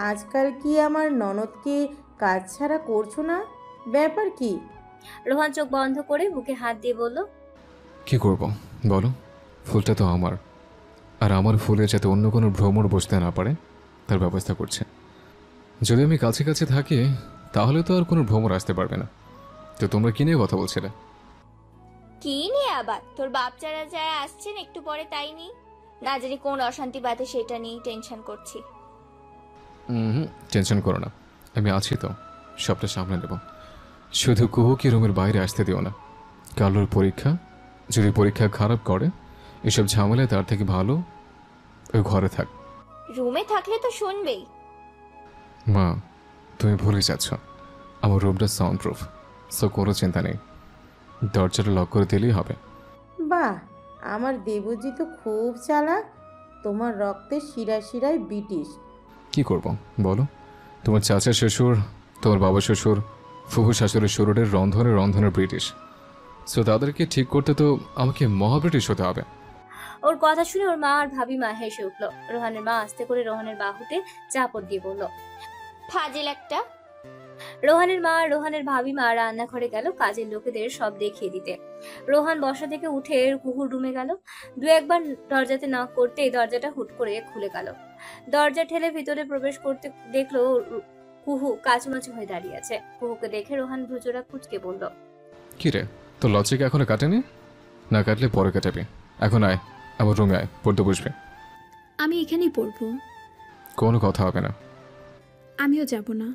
আজকাল কি আমার ননদকে কাজ ছাড়া করছো না? ব্যাপার কি? রোহান চোখ বন্ধ করে বুকে হাত দিয়ে বলল, কি করব বলো, ফুলটা তো আমার, আর আমার ফুলে যাতে অন্য কোনো ভ্রমর বসতে না পারে তার ব্যবস্থা করছে। যদি আমি কাছে কাছে থাকি তাহলে তো আর কোনো ভ্রমর আসতে পারবে না। তো তোমরা কি নিয়ে কথা বলছিলে? কি নিয়ে আবার? তোর বাপ চারা যারা আসছেন একটু পরে, তাই নি না জানি কোন অশান্তি বাদে সেটা নিয়ে টেনশন করছি। টেনশন করো না, আমি আছি তো, সবটা সামনে দেব। শুধু কুহুকে রুমের বাইরে আসতে দিও না। কালোর পরীক্ষা, যদি পরীক্ষা খারাপ করে এসব ঝামেলায় তার থেকে ভালো ওই ঘরে থাক। রুমে থাকলে তো শুনবেই। মা, তুমি ভুলে যাচ্ছ আমার রুমটা সাউন্ড প্রুফ, সো কোনো চিন্তা নেই, দরজাটা লক করে দিলেই হবে। বাহ, আমার দেবজি তো খুব চালাক। তোমার রক্তের শিরা শিরায় ব্রিটিশ। কি করব বলো, তোমার চাচা শ্বশুর, তোমার বাবা শ্বশুর, ফুফু শাশুড়ির শ্বশুরের রন্ধনের ব্রিটিশ। সো তাদেরকে ঠিক করতে তো আমাকে মহা ব্রিটিশ হতে হবে। ওর কথা শুনে ওর মা আর ভাবিমা হেসে উঠল। রোহানের মা আস্তে করে রোহানের বাহুতে চাপড় দিয়ে বলল, ফাজিল একটা। রোহানের মা আর রোহানের ভাবিমা রান্নাঘরে গেল কাজের লোকেদের সব দেখিয়ে দিতে। রোহান বসা থেকে উঠে কুহুর রুমে গেল। দু একবার দরজাতে নক করতেই দরজাটা হুট করে খুলে গেল। দরজা ঠেলে ভিতরে প্রবেশ করতে দেখলো কুহু কাচুমাচু হয়ে দাঁড়িয়ে আছে। কুহুকে দেখে রোহান ভ্রুজোড়া কুচকে বলল, কি রে, তোর লজিক এখনো কাটেনি? না কাটলে পরে কাটাবি। এখন আয়, আমার রুমে আয়, পড়তে বসবে। আমি এখানেই পড়বো। কোনো কথা হবে না। আমিও যাব না।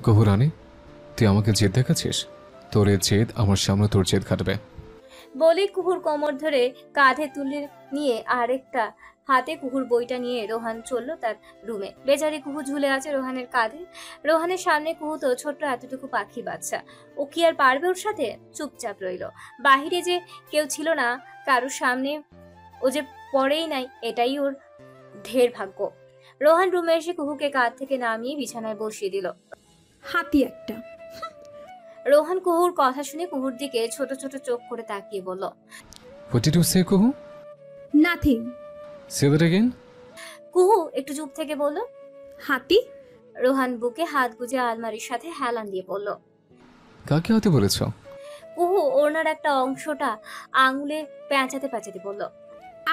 কুহু রানী, তুই আমাকে জেদ দেখাচ্ছিস? তোর এ জেদ আমার সামনে তোর জেদ খাটবে। বলে কুহুর কোমর ধরে কাঁধে তুলে নিয়ে আরেকটা হাতে কুহুর বইটা নিয়ে রোহান চলল তার রুমে। বেচারি কুহু ঝুলে আছে রোহানের কাঁধে। রোহানের সামনে কুহু তো ছোট্ট এতটুকু পাখি বাচ্চা, ও কি আর পারবে ওর সাথে? চুপচাপ রইল। বাহিরে যে কেউ ছিল না কারোর সামনে, ও যে পড়েই নাই, এটাই ওর ঢের ভাগ্য। রোহান রুমে এসে কুহুকে কাঁধ থেকে নামিয়ে বিছানায় বসিয়ে দিল। হাতি একটা। রোহান কুহুর কথা শুনে কুহুর দিকে ছোট ছোট চোখ করে তাকিয়ে বলল, What did you say, কুহু? নাথিং। Say that again? কুহু একটু চুপ থেকে বলল। হাতি। রোহান বুকে হাত গুজে আলমারির সাথে হেলান দিয়ে বলল। কাকে হতে বলেছ? কুহু ওনার একটা অংশটা আঙুলে পেঁচাতে পেঁচাতে বলল।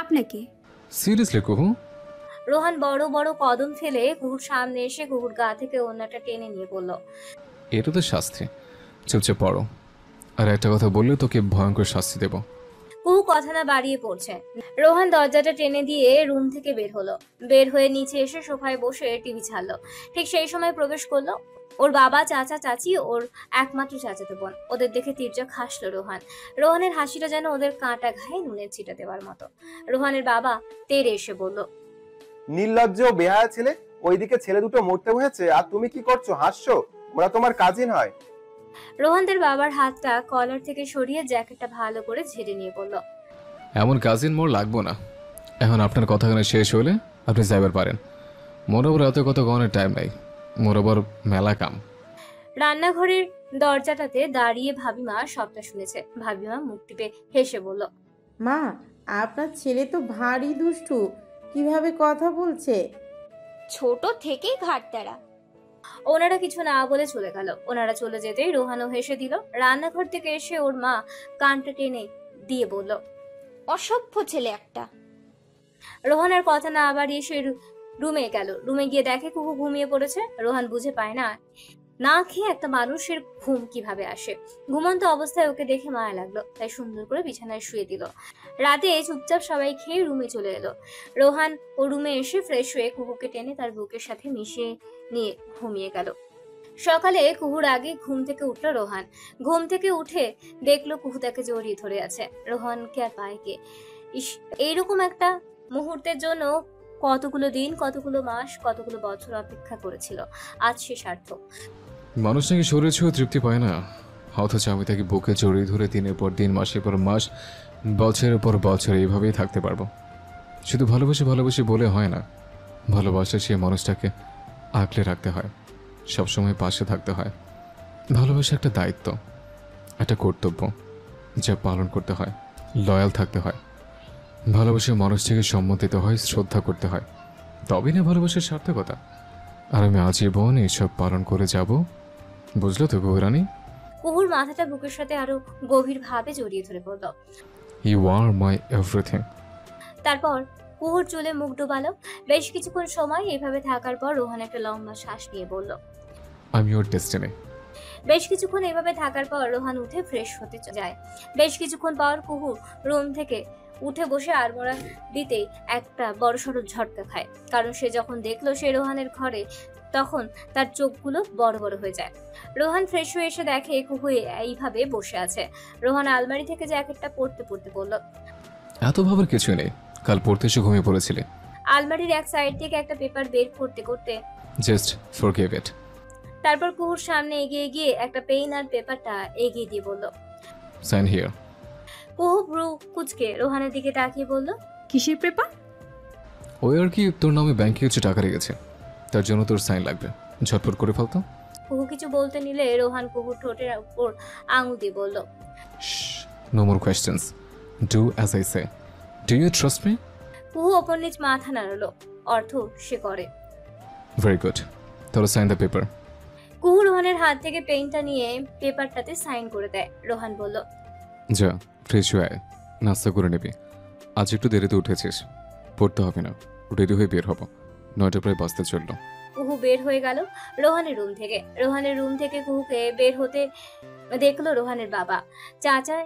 আপনাকে। সিরিয়াসলি কুহু? রোহান বড় বড় কদম ফেলে কুহুর সামনে এসে কুহুর গা থেকে ওনাটা টেনে নিয়ে বলল, এটা তো শাস্তি। চুপচাপ পড়ো, আর একটা কথা বললে তোকে ভয়ঙ্কর শাস্তি দেব। কুহু কথা না বাড়িয়ে পড়ছে। রোহান দরজাটা টেনে দিয়ে রুম থেকে বের হলো। বের হয়ে নিচে এসে সোফায় বসে টিভি ছাড়লো। ঠিক সেই সময় প্রবেশ করলো ওর বাবা, চাচা, চাচি, ওর একমাত্র চাচাতো বোন। ওদের দেখে তির্যক হাসলো রোহান। রোহানের হাসিটা যেন ওদের কাঁটা ঘায়ে নুনের ছিটা দেওয়ার মতো। রোহানের বাবা তেড়ে এসে বলল, নির্লজ্জ ও বেহায়া ছেলে, ওইদিকে ছেলে দুটো মরতে হয়েছে আর তুমি কি করছো? হাসছো? ওরা তোমার কাজিন হয়। রোহানদের বাবার হাতটা কলার থেকে সরিয়ে জ্যাকেটটা ভালো করে ঝেড়ে নিয়ে বলল, এমন কাজিন মোর লাগবো না। এখন আপনার কথাখানে শেষ হলে আপনি যাইবার পারেন। মোর আবার এত কথা কখনের টাইম নাই, মোর আবার মেলা কাম। রান্নাঘরের দরজাটাতে দাঁড়িয়ে ভাবিমা সবটা শুনেছে। ভাবিমা মুখ টিপে হেসে বলল, মা, আপনার ছেলে তো ভারী দুষ্টু, কিভাবে কথা বলছে। ছোট থেকেই ঘাটতারা। ওনারা কিছু না বলে চলে গেল। ওনারা চলে যেতেই রোহানও হেসে দিল। রান্নাঘর থেকে এসে ওর মা কানটা টেনে দিয়ে বলল, অসভ্য ছেলে একটা। রোহানের কথা না বাড়িয়ে সে রুমে গেল। রুমে গিয়ে দেখে কুহু ঘুমিয়ে পড়েছে। রোহান বুঝে পায় না না খেয়ে একটা মানুষের ঘুম কিভাবে আসে। ঘুমন্ত অবস্থায় ওকে দেখে মায়া লাগলো, তাই সুন্দর করে বিছানায় শুয়ে দিল। রাতে চুপচাপ সবাই খেয়ে রুমে চলে এলো। রোহান ও রুমে এসে ফ্রেশ হয়ে কুহুকে টেনে তার বুকের সাথে মিশিয়ে নিয়ে ঘুমিয়ে গেল। সকালে কুহুর আগে ঘুম থেকে উঠলো রোহান। ঘুম থেকে উঠে দেখলো কুহু তাকে জড়িয়ে ধরে আছে। রোহানকে আর পায় কে? এইরকম একটা মুহূর্তের জন্য কতগুলো দিন, কতগুলো মাস, কতগুলো বছর অপেক্ষা করেছিল। আজ সে সার্থক। মানুষ নাকি শরীর ছুঁয়ে তৃপ্তি পায় না, অথচ আমি তাকে বুকে জড়িয়ে ধরে দিনের পর দিন, মাসের পর মাস, বছরের পর বছর এইভাবেই থাকতে পারবো। শুধু ভালোবাসি ভালোবাসি বলে হয় না, ভালোবাসা সে মানুষটাকে আঁকলে রাখতে হয়, সবসময় পাশে থাকতে হয়। ভালোবাসা একটা দায়িত্ব, একটা কর্তব্য, যা পালন করতে হয়, লয়াল থাকতে হয়। ভালোবাসার মানুষটাকে সম্মান দিতে হয়, শ্রদ্ধা করতে হয়, তবেই না ভালোবাসার সার্থকতা। আর আমি আজীবন এইসব পালন করে যাব, বুঝলো তো গৌরানী? কুহুর মাথাটা বুকের সাথে আরো গভীর ভাবে জড়িয়ে ধরে বলল, ইউ আর মাই এভরিথিং। তারপর কুহুর চুলে মুখ ডোবালো। বেশ কিছুক্ষণ সময় এইভাবে থাকার পর রোহান একটা লম্বা শ্বাস নিয়ে বলল, আই এম ইউর ডেস্টিনি। বেশ কিছুক্ষণ এইভাবে থাকার পর রোহান উঠে ফ্রেশ হতে যায়। বেশ কিছুক্ষণ পর কুহু রুম থেকে উঠে বসে আড়মোড়া দিতেই একটা বড়সড় ঝটকা খায়। কারণ সে যখন দেখলো সে রোহানের ঘরে, তখন তার চোখগুলো বড় বড় হয়ে যায়। রোহান ফ্রেশ হয়ে এসে দেখে কুহু এইভাবে বসে আছে। রোহান আলমারি থেকে জ্যাকেটটা পরতে পরতে বলল, এত ভাবার কিছু নেই, কাল পড়তে এসে ঘুমিয়ে পড়েছিলে। আলমারির এক সাইড থেকে একটা পেপার বের করতে করতে জাস্ট ফরগিভ ইট। তারপর কুহুর সামনে এগিয়ে গিয়ে একটা পেন আর পেপারটা এগিয়ে দিয়ে বলল, সাইন হিয়ার। কুহু ব্রু কুচকে রোহানের দিকে তাকিয়ে বলল, কিসের পেপার? ওই আর কি, তোর নামে ব্যাংকে কিছু টাকা রেখেছে, তার জন্য তোর সাইন লাগবে, ঝটপট করে ফেলতো। কুহু কিছু বলতে নিলে রোহান কুহুর ঠোঁটের উপর আঙুল দিয়ে বলল, no more questions, do as I say. Do you trust me? Kuhu ওপর নিচ মাথা নাড়ালো, অর্থ সে করে। ভেরি গুড, তাহলে সাইন দ্য পেপার। কুহু রোহানের হাত থেকে পেনটা নিয়ে পেপারটাতে সাইন করে দেয়। রোহান বলল, যা ফ্রেশ হয়ে আয়, নাস্তা করে নিবি। আজ একটু দেরিতে উঠেছিস, পড়তে হবে না, রেডি হয়ে বের হবো, 9টা প্রায় বাজতে চললো। কুহু বের হয়ে গেল রোহানের রুম থেকে। রোহানের রুম থেকে কুহুকে বের হতে দেখলো রোহানের বাবা, চাচা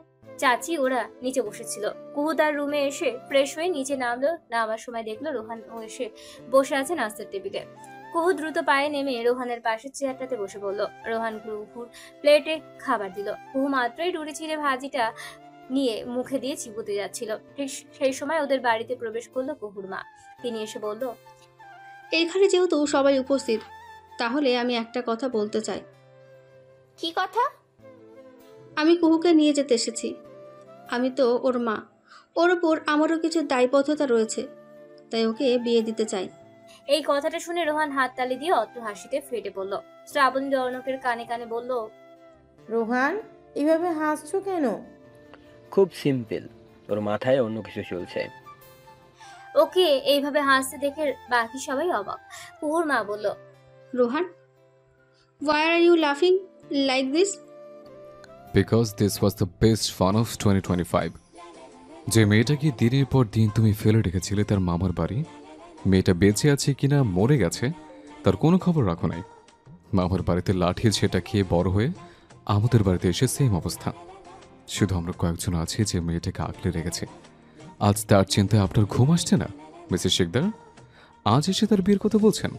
চাচি ওরা নিচে বসেছিল। কুহু তার রুমে এসে ফ্রেশ হয়ে নিচে নামলো। নামার সময় দেখলো রোহান এসে বসে আছে নাস্তার টেবিলে। কুহু দ্রুত পায়ে নেমে রোহানের পাশের চেয়ারটাতে বসে পড়ল। রোহান কুহুর প্লেটে খাবার দিল। কুহু মাত্রই রুটি ছিঁড়ে ভাজিটা নিয়ে মুখে দিয়ে চিবোতে যাচ্ছিল। ঠিক সেই সময় ওদের বাড়িতে প্রবেশ করলো কুহুর মা। তিনি এসে বলল, এইখানে যেহেতু সবাই উপস্থিত, তাহলে আমি একটা কথা বলতে চাই। কি কথা? আমি কুহুকে নিয়ে যেতে এসেছি। আমি তো ওর মা, ওর ওপর আমারও কিছু দায়বদ্ধতা রয়েছে, তাই ওকে বিয়ে দিতে চাই। এই কথাটা শুনে রোহান হাততালি দিয়ে অট্ট হাসিতে ফেটে পড়ল। শ্রাবণী রৌনকের কানে কানে বলল, রোহান, এভাবে হাসছো কেন? খুব সিম্পল, ওর মাথায় অন্য কিছু চলছে। ওকে এইভাবে হাসতে দেখে বাকি সবাই অবাক। কুহুর মা বলল, Rohan, why are you laughing like this? Because this was the best fun of 2025. যে মেয়েটাকে দিনের পর দিন তুমি ফেলে রেখেছিলে তার মামার বাড়ি, মেয়েটা বেঁচে আছে কিনা মরে গেছে তার কোনো খবর রাখো নাই। মামার বাড়িতে লাঠির সেটা খেয়ে বড় হয়ে আমাদের বাড়িতে এসে সেম অবস্থা। শুধু আমরা কয়েকজন আছি যে মেয়েটাকে আঁকলে রেখেছে। আজ তার চিন্তায় আপনার ঘুম আসছে না মিসেস শিকদার? আজ এসে তার বিয়ের কথা বলছেন।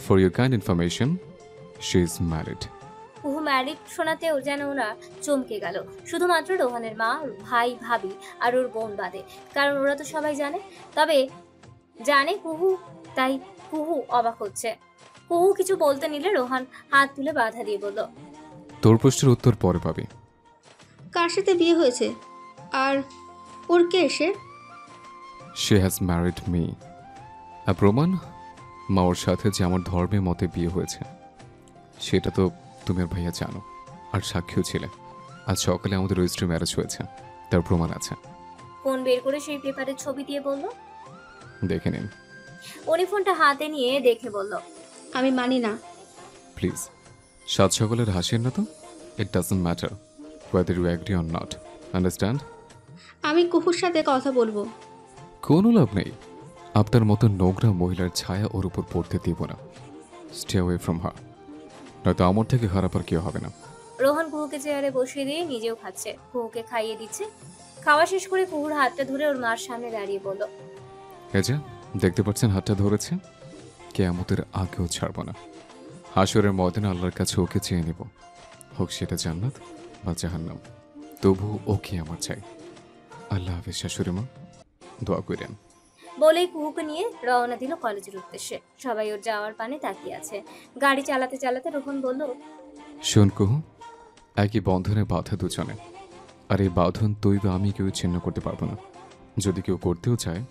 For your kind information, she is married. কুহু ম্যারিড শোনাতেও যেন ওরা চমকে গেল। শুধুমাত্র রোহানের মা, ভাই, ভাবি আর ওর বোন বাদে, কারণ ওরা তো সবাই জানে। তবে জানে কুহু, তাই কুহু অবাক হচ্ছে। কুহু কিছু বলতে নিলে রোহান হাত তুলে বাধা দিয়ে বলল, তোর প্রশ্নের উত্তর পরে পাবি। কার সাথে বিয়ে হয়েছে আর ওর কে এসে? She has married me. আর প্রমাণ, মা ওর সাথে যে আমার ধর্মের মতে বিয়ে হয়েছে সেটা তো তুমি আর ভাইয়া জানো, আর সাক্ষীও ছিলে। আজ সকালে আমাদের রেজিস্ট্রি ম্যারেজ হয়েছে, তার প্রমাণ আছে। ফোন বের করে সেই পেপারের ছবি দিয়ে বলল, দেখে নিন। উনি ফোনটা হাতে নিয়ে দেখে বলল, আমি মানি না। প্লিজ, সাত সকালের হাসির না তো। It doesn't matter whether you agree or not. Understand? আমি কুহুর সাথে কথা বলবো। কোনো লাভ নেই। আপনার মতো নোংরা মহিলার ছায়া ওর উপর পড়তে দিব না। স্টে অ্যাওয়ে ফ্রম হার, নয়তো আমার থেকে খারাপ আর কেউ হবে না। রোহান কুহুকে চেয়ারে বসিয়ে দিয়ে নিজেও খাচ্ছে, কুহুকে খাইয়ে দিচ্ছে। খাওয়া শেষ করে কুহুর হাতটা ধরে ওর মার সামনে দাঁড়িয়ে বলল, এই যে দেখতে পাচ্ছেন হাতটা ধরেছে, কেয়ামতের আগেও ছাড়ব না। হাসরের ময়দানে আল্লাহর কাছে ওকে চেয়ে নেব, হোক সেটা জান্নাত বা জাহান্নাম, তবু ওকে আমার চাই। আল্লাহ হাফেজ শাশুড়ি মা, দোয়া করেন। বলেই কুহুকে নিয়ে রওনা দিল কলেজের উদ্দেশ্যে। সবাই ওর যাওয়ার পানে তাকিয়ে আছে। গাড়ি চালাতে চালাতে রোহন বলল, শোন কুহু, একই বন্ধনে বাধা দুজনে, আর এই বাঁধন তুই বা আমি কেউ ছিন্ন করতে পারবো না। যদি কেউ করতেও চায়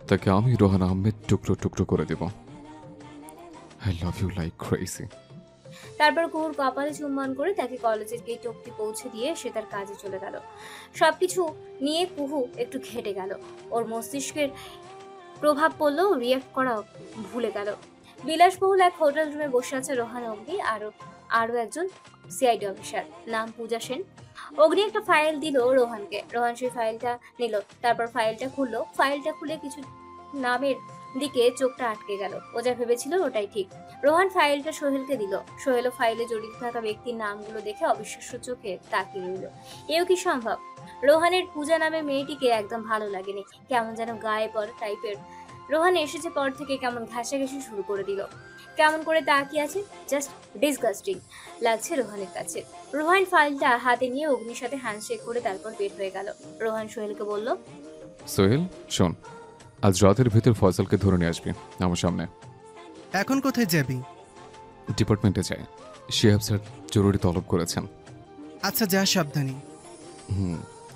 তাকে আমি রোহান আহমেদ টুকরো টুকরো করে দেব। I love you like crazy. তারপর কুহুর কপালে চুম্বন করে তাকে কলেজের গেট অব্দি পৌঁছে দিয়ে সে তার কাজে চলে গেল। সবকিছু নিয়ে কুহু একটু ঘেটে গেল। ওর মস্তিষ্কের প্রভাব পড়লেও রিয়াক্ট করা ভুলে গেল। বিলাসবহুল এক হোটেল রুমে বসে আছে রোহান, অগ্নি আরো একজন সিআইডি অফিসার, নাম পূজা সেন। অগ্নি একটা ফাইল দিল রোহানকে। রোহান সেই ফাইলটা নিল, তারপর ফাইলটা খুললো। ফাইলটা খুলে কিছু নামের দিকে চোখটা আটকে গেল। ও যা ভেবেছিল ওটাই ঠিক। রোহান ফাইলটা সোহেলকে দিল। সোহেলও ফাইলে জড়িত থাকা ব্যক্তির নামগুলো দেখে অবিশ্বাস্য চোখে তাকিয়ে রইল। এও কি সম্ভব? রোহানের পূজা নামে মেয়েটিকে একদম ভালো লাগেনি, কেমন যেন গায়ে পড়া টাইপের। রোহান এসেছে পর থেকে কেমন ঘাসাঘাসি শুরু করে দিল। কেমন করে তাকিয়ে আছে, জাস্ট ডিসগাস্টিং লাগছে রোহানের কাছে। রোহান ফাইলটা হাতে নিয়ে অগ্নির সাথে হ্যান্ডশেক করে তারপর বের হয়ে গেল। রোহান সোহেলকে বলল, সোহেল শোন, আজ রাতের ভিতর ফয়সালকে ধরে নিয়ে আসবি আমার সামনে। এখন কোথায় যাবি? ডিপার্টমেন্টে যাই, শিহাব স্যার জরুরি তলব করেছেন। আচ্ছা যা, সাবধানে।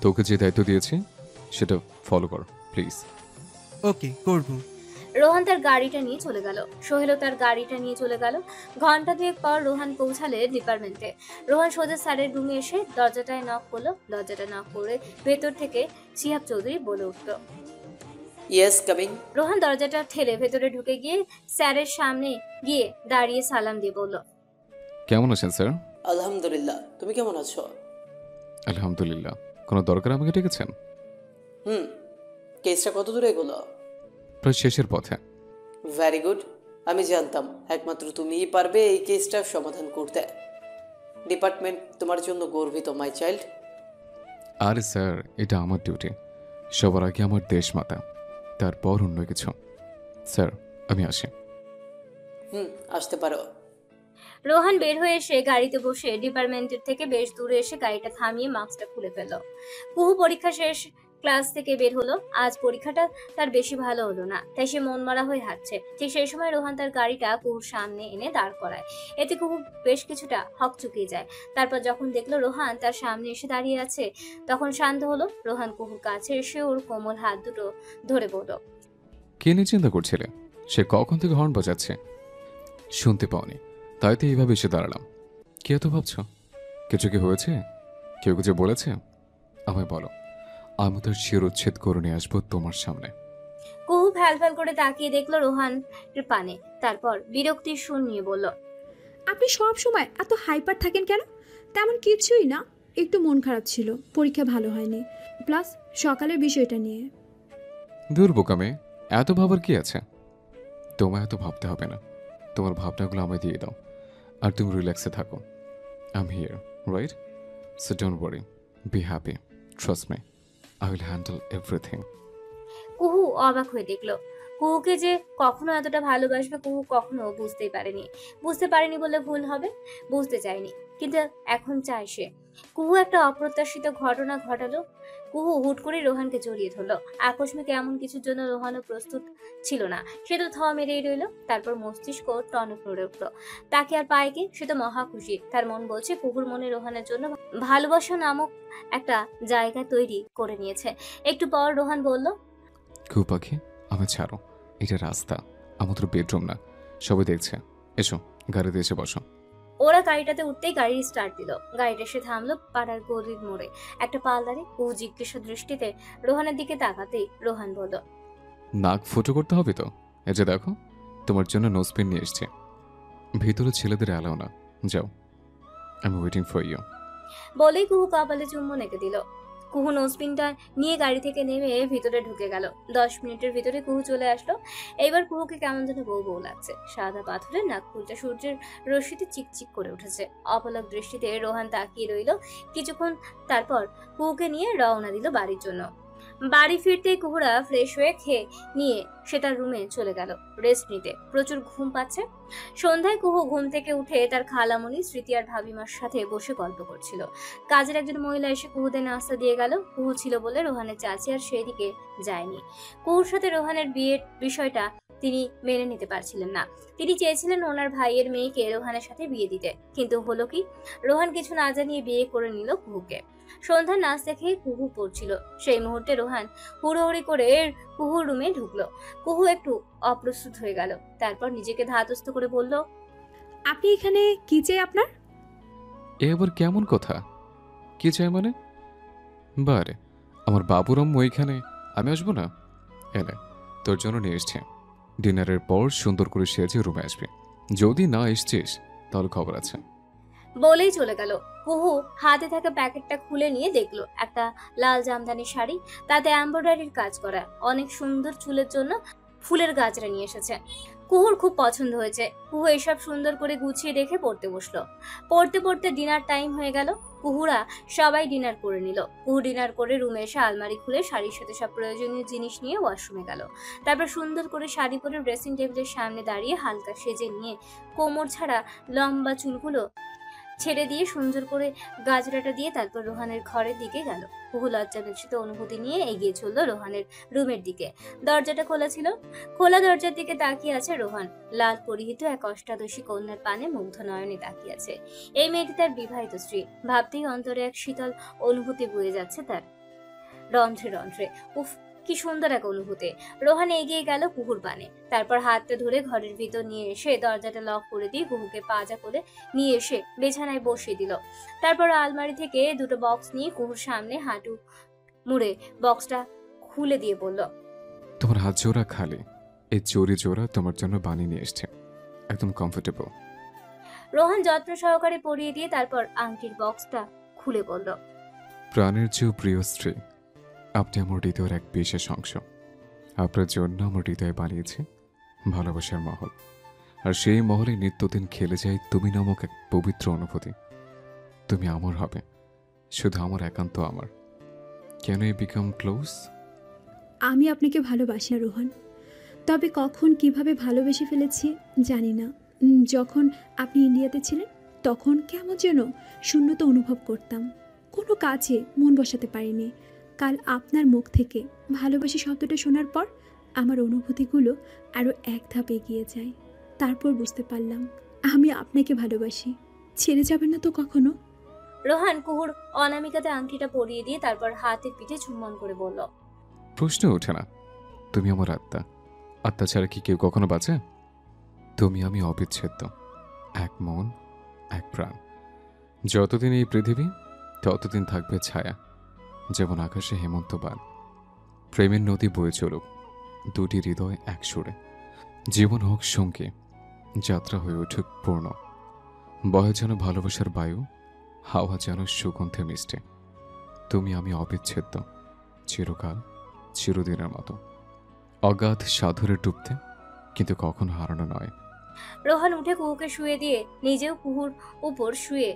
তোকে যে দায়িত্ব দিয়েছি সেটা ফলো কর প্লিজ। ওকে, করব। রোহান তার গাড়িটা নিয়ে চলে গেল। সোহেলও তার গাড়িটা নিয়ে চলে গেল। ঘন্টা দুয়েক পর রোহান পৌঁছালে ডিপার্টমেন্টে। রোহান সোজা স্যারের রুমে এসে দরজাটায় নক করলো। দরজাটা নক করে ভেতর থেকে শিহাব চৌধুরী বলে উঠল, ইয়েস কামিং। রোহান দরজাটা ঠেলে ভেতরে ঢুকে গিয়ে স্যারের সামনে গিয়ে দাঁড়িয়ে সালাম দিয়ে বলল, কেমন আছেন স্যার? আলহামদুলিল্লাহ, তুমি কেমন আছো? আলহামদুলিল্লাহ। কোনো দরকার আমাকে ডেকেছেন? কেসটা কত দূরে এগোলো? প্রায় শেষের পথে। Very good. আমি জানতাম একমাত্র তুমিই পারবে এই কেসটার সমাধান করতে। ডিপার্টমেন্ট তোমার জন্য গর্বিত মাই চাইল্ড। আরে স্যার, এটা আমার ডিউটি। সবার আগে আমার দেশ মাতা, তারপর অন্য কিছু। স্যার, আমি আসি। আসতে পারো। রোহান বের হয়ে এসে গাড়িতে বসে ডিপার্টমেন্টের থেকে বেশ দূরে এসে গাড়িটা থামিয়ে মাস্কটা খুলে ফেলল। কুহু পরীক্ষা শেষ ক্লাস থেকে বের হলো। আজ পরীক্ষাটা তার বেশি ভালো হলো না, তাই সে মন মারা হয়ে হাঁটছে। ঠিক সেই সময় রোহান তার গাড়িটা কুহুর সামনে এনে দাঁড় করায়। এতে কুহু বেশ কিছুটা হকচকিয়ে যায়। তারপর যখন দেখলো রোহান তার সামনে এসে দাঁড়িয়ে আছে, তখন শান্ত হলো। রোহান কুহুর কাছে এসে ওর কোমল হাত দুটো ধরে বলল, কে নিয়ে চিন্তা করছিলে? সে কখন থেকে হর্ন বাজাচ্ছে, শুনতে পাওনি, তাই তো এইভাবে এসে দাঁড়ালাম। কে এত ভাবছ? কিছু কি হয়েছে? কেউ কিছু বলেছে? আমায় বলো, আমি তার শিরোচ্ছেদ করে নিয়ে আসবো তোমার সামনে। কুহু ফ্যাল ফ্যাল করে তাকিয়ে দেখলো রোহানের পানে, তারপর বিরক্তির সুর নিয়ে বলল, আপনি সব সময় এত হাইপার থাকেন কেন? তেমন কিছুই না, একটু মন খারাপ ছিল, পরীক্ষা ভালো হয়নি, প্লাস সকালের বিষয়টা নিয়ে। দূর বোকা মেয়ে, এত ভাবার কি আছে? তোমায় এত ভাবতে হবে না। তোমার ভাবনাগুলো আমায় দিয়ে দাও, আর তুমি রিল্যাক্সে থাকো। I am here, right? So don't worry, be happy, trust me, I will handle everything. কুহু অবাক হয়ে দেখলো কুহুকে যে কখনো এতটা ভালোবাসবে কুহু কখনো বুঝতে পারেনি বলে ভুল হবে। বুঝতে চায়নি, কিন্তু এখন চায় সে। কুহু একটা অপ্রত্যাশিত ঘটনা ঘটালো। কুহু হুট করে রোহানকে জড়িয়ে ধরলো। আকস্মিক এমন কিছুর জন্য রোহানও প্রস্তুত ছিল না। সে তো থ মেরেই রইল। তারপর মস্তিষ্ক টনক নড়ে উঠলো। তাকে আর পায় কি? সে তো মহা খুশি। তার মন বলছে কুহুর মনে রোহানের জন্য ভালোবাসা নামক একটা জায়গা তৈরি করে নিয়েছে। একটু পর রোহান বলল, কুহু পাখি, আমায় ছাড়ো, এটা রাস্তা, আমাদের বেডরুম না। সবাই দেখছে, এসো গাড়িতে এসে বসো। ওরা গাড়িটাতে উঠতেই গাড়ির স্টার্ট দিল। গাড়িটা এসে থামলো পাড়ার গলির মোড়ে একটা পালদারে। কুহু জিজ্ঞাসা দৃষ্টিতে রোহানের দিকে তাকাতেই রোহান বলল, নাক ফুটো করতে হবে তো? এই যে দেখো, তোমার জন্য নোজপিন নিয়ে এসছে। ভিতরে ছেলেদের অ্যালাও না, যাও, I am waiting for you. বলেই কুহু কপালে চুম্বন এঁকে দিল। কুহু নোজপিনটা নিয়ে গাড়ি থেকে নেমে ভিতরে ঢুকে গেল। 10 মিনিটের ভিতরে কুহু চলে আসলো। এইবার কুহুকে কেমন যেন বউ বউ লাগছে। সাদা পাথরের নাকফুলটা সূর্যের রশ্মিতে চিকচিক করে উঠেছে। অপলক দৃষ্টিতে রোহান তাকিয়ে রইল কিছুক্ষণ, তারপর কুহুকে নিয়ে রওনা দিল বাড়ির জন্য। বাড়ি ফিরতে কুহুরা ফ্রেশ হয়ে খেয়ে নিয়ে সে তার রুমে চলে গেল রেস্ট নিতে। প্রচুর ঘুম পাচ্ছে। সন্ধ্যায় কুহু ঘুম থেকে উঠে তার খালামণি স্মৃতি আর ভাবিমার সাথে বসে গল্প করছিল। কাজের একজন মহিলা এসে কুহুদের নাস্তা দিয়ে গেল। কুহু ছিল বলে রোহানের চাচি আর সেই দিকে যায়নি। কুহুর সাথে রোহানের বিয়ের বিষয়টা তিনি মেনে নিতে পারছিলেন না। তিনি চেয়েছিলেন ওনার ভাইয়ের মেয়েকে রোহানের সাথে বিয়ে দিতে, কিন্তু হলো কি, রোহান কিছু না জানিয়ে বিয়ে করে নিল কুহুকে। সন্ধ্যার নাস্তা খেয়ে কুহু পড়ছিল। সেই মুহূর্তে রোহান হুড়োহুড়ি করে কুহুর রুমে ঢুকলো। কুহু একটু অপ্রস্তুত হয়ে গেল। তারপর নিজেকে ধাতস্থ করে বলল, আপনি এখানে কি চাই আপনার? এ আবার কেমন কথা? কি চাই মানে? বারে, আমার বাবুর আম্মু ওইখানে, আমি আসবো না? এলে তোর জন্য নিয়ে এসছে। ডিনারের পর সুন্দর করে সেজে রুমে আসবে। যদি না এসছিস তাহলে খবর আছে। বলেই চলে গেল। কুহু হাতে থাকা প্যাকেটটা খুলে নিয়ে দেখলো একটা লাল জামদানি শাড়ি, তাতে এমব্রয়ডারির কাজ করা, অনেক সুন্দর। চুলের জন্য ফুলের গাজরা নিয়ে এসেছে। কুহুর খুব পছন্দ হয়েছে। কুহু এসব সুন্দর করে গুছিয়ে রেখে পড়তে বসলো। পড়তে পড়তে ডিনার টাইম হয়ে গেল। কুহুরা সবাই ডিনার করে নিল। কুহু ডিনার করে রুমে এসে আলমারি খুলে শাড়ির সাথে সব প্রয়োজনীয় জিনিস নিয়ে ওয়াশরুমে গেল। তারপর সুন্দর করে শাড়ি পরে ড্রেসিং টেবিলের সামনে দাঁড়িয়ে হালকা সেজে নিয়ে কোমর ছাড়া লম্বা চুলগুলো ছেড়ে দিয়ে সুন্দর করে গাজরাটা দিয়ে তারপর রোহানের ঘরের দিকে গেল। কুহু লজ্জা মিশ্রিত অনুভূতি নিয়ে এগিয়ে চলল রোহানের রুমের দিকে। দরজাটা খোলা ছিল। খোলা দরজার দিকে তাকিয়ে আছে রোহান। লাল পরিহিত এক অষ্টাদশী কন্যার পানে মুগ্ধ নয়নে তাকিয়ে আছে। এই মেয়েটি তার বিবাহিত স্ত্রী। ভাবতেই অন্তরে এক শীতল অনুভূতি বয়ে যাচ্ছে তার রন্ধ্রে রন্ধ্রে। উফ, কি সুন্দর এক অনুভূতি। রোহান এগিয়ে গেল কুহুর পানে। তারপর হাতটা ধরে ঘরের ভিতর নিয়ে এসে দরজাটা লক করে দিয়ে কুহুকে পাজা করে নিয়ে এসে বিছানায় বসিয়ে দিল। তারপর আলমারি থেকে দুটো বক্স নিয়ে কুহুর সামনে হাঁটু মুড়ে বক্সটা খুলে দিয়ে বলল, তোমার হাত জোড়া খালি, এই চোরি জোড়া তোমার জন্য বানিয়ে নিয়ে এসছে, একদম কমফোর্টেবল। রোহান যত্ন সহকারে পরিয়ে দিয়ে তারপর আংটির বক্সটা খুলে বলল, প্রাণের চেয়েও প্রিয় স্ত্রী, আপনি আমার হৃদয়ের এক বিশেষ অংশ। আপনার জন্য আমার হৃদয়ে বানিয়েছে ভালোবাসার মহল, আর সেই মহলে নিত্যদিন খেলে যায় তুমি নামক এক পবিত্র অনুভূতি। তুমি আমার হবে, শুধু আমার, একান্ত আমার। Can we become close? আমি আপনাকে ভালোবাসি না রোহন, তবে কখন কিভাবে ভালোবেসে ফেলেছি জানি না। যখন আপনি ইন্ডিয়াতে ছিলেন তখন কেমন যেন শূন্যতা অনুভব করতাম, কোনো কাজে মন বসাতে পারিনি। কাল আপনার মুখ থেকে ভালোবাসি শব্দটা শোনার পর আমার অনুভূতিগুলো আরও এক ধাপ এগিয়ে যায়। তারপর বুঝতে পারলাম আমি আপনাকে ভালোবাসি। ছেড়ে যাবেন না তো কখনো? রোহান কুহুর অনামিকাতে আংটিটা পরিয়ে দিয়ে তারপর হাতের পিঠে চুম্বন করে বলল, প্রশ্ন ওঠে না। তুমি আমার আত্মা, আত্মা ছাড়া কি কেউ কখনো বাঁচে? তুমি আমি অবিচ্ছেদ্য, এক মন এক প্রাণ। যতদিন এই পৃথিবী ততদিন থাকবে ছায়া, যেমন আকাশে হেমন্ত বান। প্রেমের নদী বয়ে চলুক দুটি হৃদয় এক সুরে। জীবন হোক সঙ্গী, যাত্রা হয়ে উঠুক পূর্ণ। বয়ে যেন ভালোবাসার বায়ু, হাওয়া যেন সুগন্ধে মিষ্টে। তুমি আমি অবিচ্ছেদ্য, চিরকাল চিরদিনের মতো। অগাধ সাধরে ডুবতে, কিন্তু কখনো হারানো নয়। রোহান উঠে কুহুকে শুয়ে দিয়ে নিজেও কুহুর উপর শুয়ে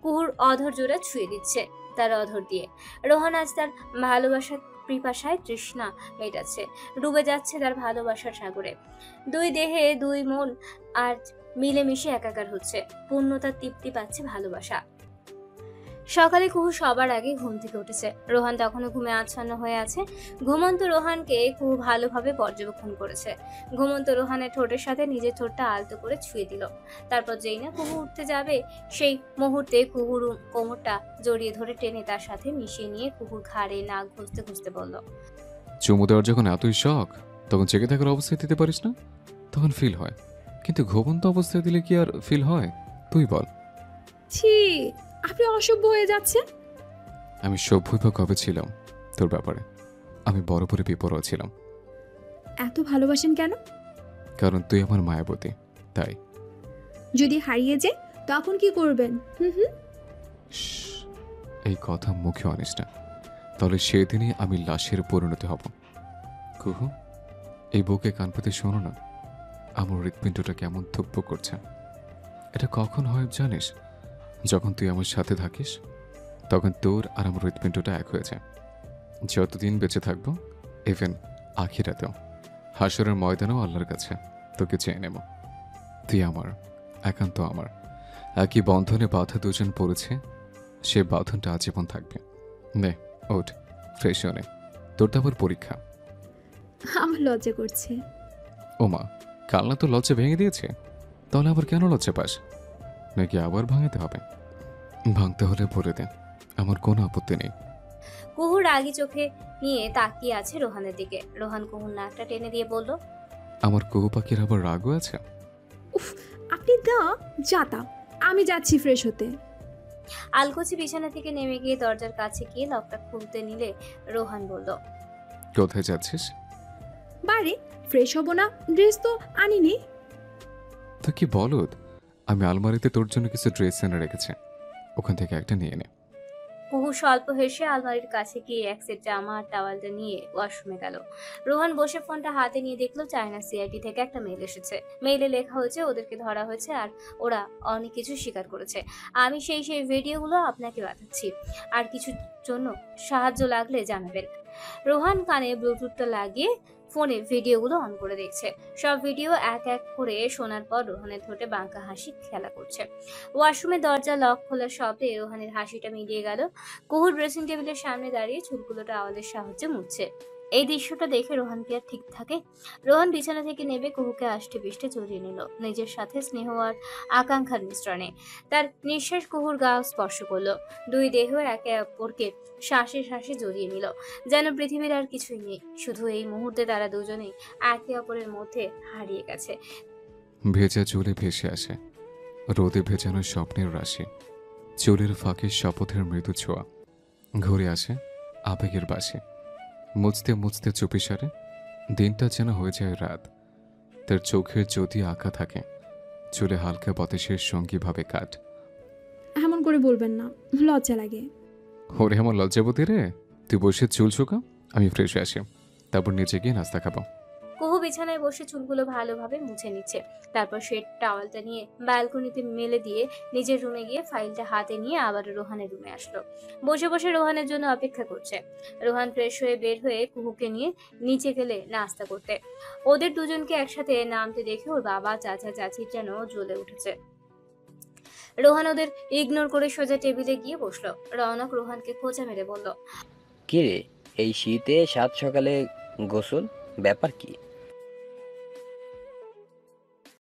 কুহুর অধর জোড়া ছুঁয়ে দিচ্ছে তার অধর দিয়ে। রোহান আজ তার ভালোবাসার পিপাসায় তৃষ্ণা মেটাচ্ছে, ডুবে যাচ্ছে তার ভালোবাসার সাগরে। দুই দেহে দুই মন আর মিলেমিশে একাকার হচ্ছে, পূর্ণতার তৃপ্তি পাচ্ছে ভালোবাসা। সকালে কুহু সবার আগে ঘুম থেকে উঠেছে। রোহান তখনও ঘুমে আচ্ছন্ন হয়ে আছে। ঘুমন্ত রোহানকে কুহু ভালোভাবে পর্যবেক্ষণ করেছে। ঘুমন্ত রোহানের ঠোঁটের সাথে নিজের ঠোঁটটা আলতো করে ছুঁয়ে দিল। তারপর যেই না কুহু উঠতে যাবে সেই মুহূর্তে কুহুর কোমরটা জড়িয়ে ধরে টেনে তার সাথে মিশিয়ে নিয়ে কুহুর ঘাড়ে নাক ঘষতে ঘষতে বলল, চুমু দেওয়ার যখন এতই শখ, তখন জেগে থাকার অবস্থায় দিতে পারিস না? তখন ফিল হয়, কিন্তু ঘুমন্ত অবস্থায় দিলে কি আর ফিল হয়? তুই বল। ছি, আপনি অসভ্য হয়ে যাচ্ছেন। আমি সভ্যই বা কবে ছিলাম তোর ব্যাপারে? আমি বরাবরই বিপরোয়া ছিলাম। এত ভালোবাসেন কেন? কারণ তুই আমার মায়াবতী, তাই। যদি হারিয়ে যায় তখন কি করবেন? এই কথা মুখে আনিস না, তাহলে সেদিনই আমি লাশের পরিণতি হব। কুহু, এই বুকে কান পেতে শোনো না, আমার হৃৎপিণ্ডটা কেমন থুপ্প করছে। এটা কখন হয় জানিস? যখন তুই আমার সাথে থাকিস, তখন তোর আর আমার হৃৎপিণ্ডটা এক হয়ে যায়। যতদিন বেঁচে থাকবো, ইভেন আখিরাতেও, হাসরের ময়দানেও আল্লাহর কাছে তোকে চেয়ে নেব। তুই আমার, একান্ত আমার। একই বন্ধনে বাঁধা দুজন পড়েছে, সে বাঁধনটা আজীবন থাকবে। নে ওঠ, ফ্রেশ হয়ে নে, তোর তো আবার পরীক্ষা। আমার লজ্জা করছে। ওমা, কাল না তো লজ্জা ভেঙে দিয়েছে, তাহলে আবার কেন লজ্জা পাস? নাকি আবার ভাঙাতে হবে? ভাঙতে হলে বলে দে, আমার কোনো আপত্তি নেই। কুহু রাগী চোখে নিয়ে তাকিয়ে আছে রোহানের দিকে। রোহান কুহুর নাকটা টেনে দিয়ে বলল, আমার কুহু পাখির আবার রাগও আছে? আপনি যাতা, আমি যাচ্ছি ফ্রেশ হতে। আলকোচি বিছানা থেকে নেমে গিয়ে দরজার কাছে গিয়ে লকটা খুলতে নিলে রোহান বলল, কোথায় যাচ্ছিস? বাড়ি। ফ্রেশ হব না? ড্রেস তো আনিনি। তো কি বলদ, আমি আলমারিতে তোর জন্য কিছু ড্রেস এনে রেখেছি, ওখান থেকে একটা নিয়ে নে। কুহু স্বল্প হেসে আলমারির কাছে গিয়ে এক সেট জামা আর টাওয়ালটা নিয়ে ওয়াশরুমে গেল। রোহান বসে ফোনটা হাতে নিয়ে দেখলো চায়না সিআইডি থেকে একটা মেইল এসেছে। মেইলে লেখা হয়েছে ওদেরকে ধরা হয়েছে আর ওরা অনেক কিছু স্বীকার করেছে। আমি সেই ভিডিওগুলো আপনাকে পাঠাচ্ছি, আর কিছু জন্য সাহায্য লাগলে জানাবেন। রোহান কানে ব্লুটুথটা লাগিয়ে ফোনে ভিডিওগুলো অন করে দেখছে। সব ভিডিও এক এক করে শোনার পর রোহানের ঠোঁটে বাঁকা হাসি খেলা করছে। ওয়াশরুমের দরজা লক খোলার শব্দে রোহানের হাসিটা মিলিয়ে গেল। কুহুর ড্রেসিং টেবিলের সামনে দাঁড়িয়ে চুলগুলো টাওয়ালের সাহায্যে মুছছে। এই দৃশ্যটা দেখে রোহান কি আর ঠিক থাকে? রোহান বিছানা থেকে নেমে কুহুকে আষ্টে পিষ্টে জড়িয়ে নিল নিজের সাথে স্নেহ আর আকাঙ্ক্ষার মিশ্রণে। তার নিঃশ্বাস কুহুর গা স্পর্শ করলো। দুই দেহ একে অপরকে শ্বাসে শ্বাসে জড়িয়ে নিল, যেন পৃথিবীর আর কিছুই নেই, শুধু এই মুহূর্তে তারা দুজনেই একে অপরের মধ্যে হারিয়ে গেছে। ভেজা চুলে ভেসে আসে রোদে ভেজানো স্বপ্নের রাশি, চুলের ফাঁকে শপথের মৃদু ছোঁয়া, ঘুরে আসে আবেগের বাসে। মুছতে মুছতে চুপি সারে দিনটা যেন হয়ে যায় রাত। তার চোখের যদি আঁকা থাকে, চুলে হালকা বাতাসের সঙ্গী ভাবে কাট। এমন করে বলবেন না, লজ্জা লাগে। ওরে আমার লজ্জাবতী রে, তুই বসে চুল শুকা, আমি ফ্রেশ হয়ে আসি, তারপর নিচে গিয়ে নাস্তা খাবো। কুহু বিছানায় বসে চুলগুলো ভালোভাবে মুছে নিচ্ছে। তারপর সে টাওয়ালটা নিয়ে ব্যালকনিতে মেলে দিয়ে নিজের রুমে গিয়ে ফাইলটা হাতে নিয়ে আবার রোহানের রুমে আসলো। বসে বসে রোহানের জন্য অপেক্ষা করছে। রোহান ফ্রেশ হয়ে বের হয়ে কুহুকে নিয়ে নিচে গেলে নাস্তা করতে। ওদের দুজনকে একসাথে নামতে দেখে ওর বাবা চাচা চাচির যেন জ্বলে উঠেছে। রোহান ওদের ইগনোর করে সোজা টেবিলে গিয়ে বসলো। রওনক রোহানকে খোঁচা মেরে বলল, কি রে, এই শীতে সাত সকালে গোসল, ব্যাপার কি?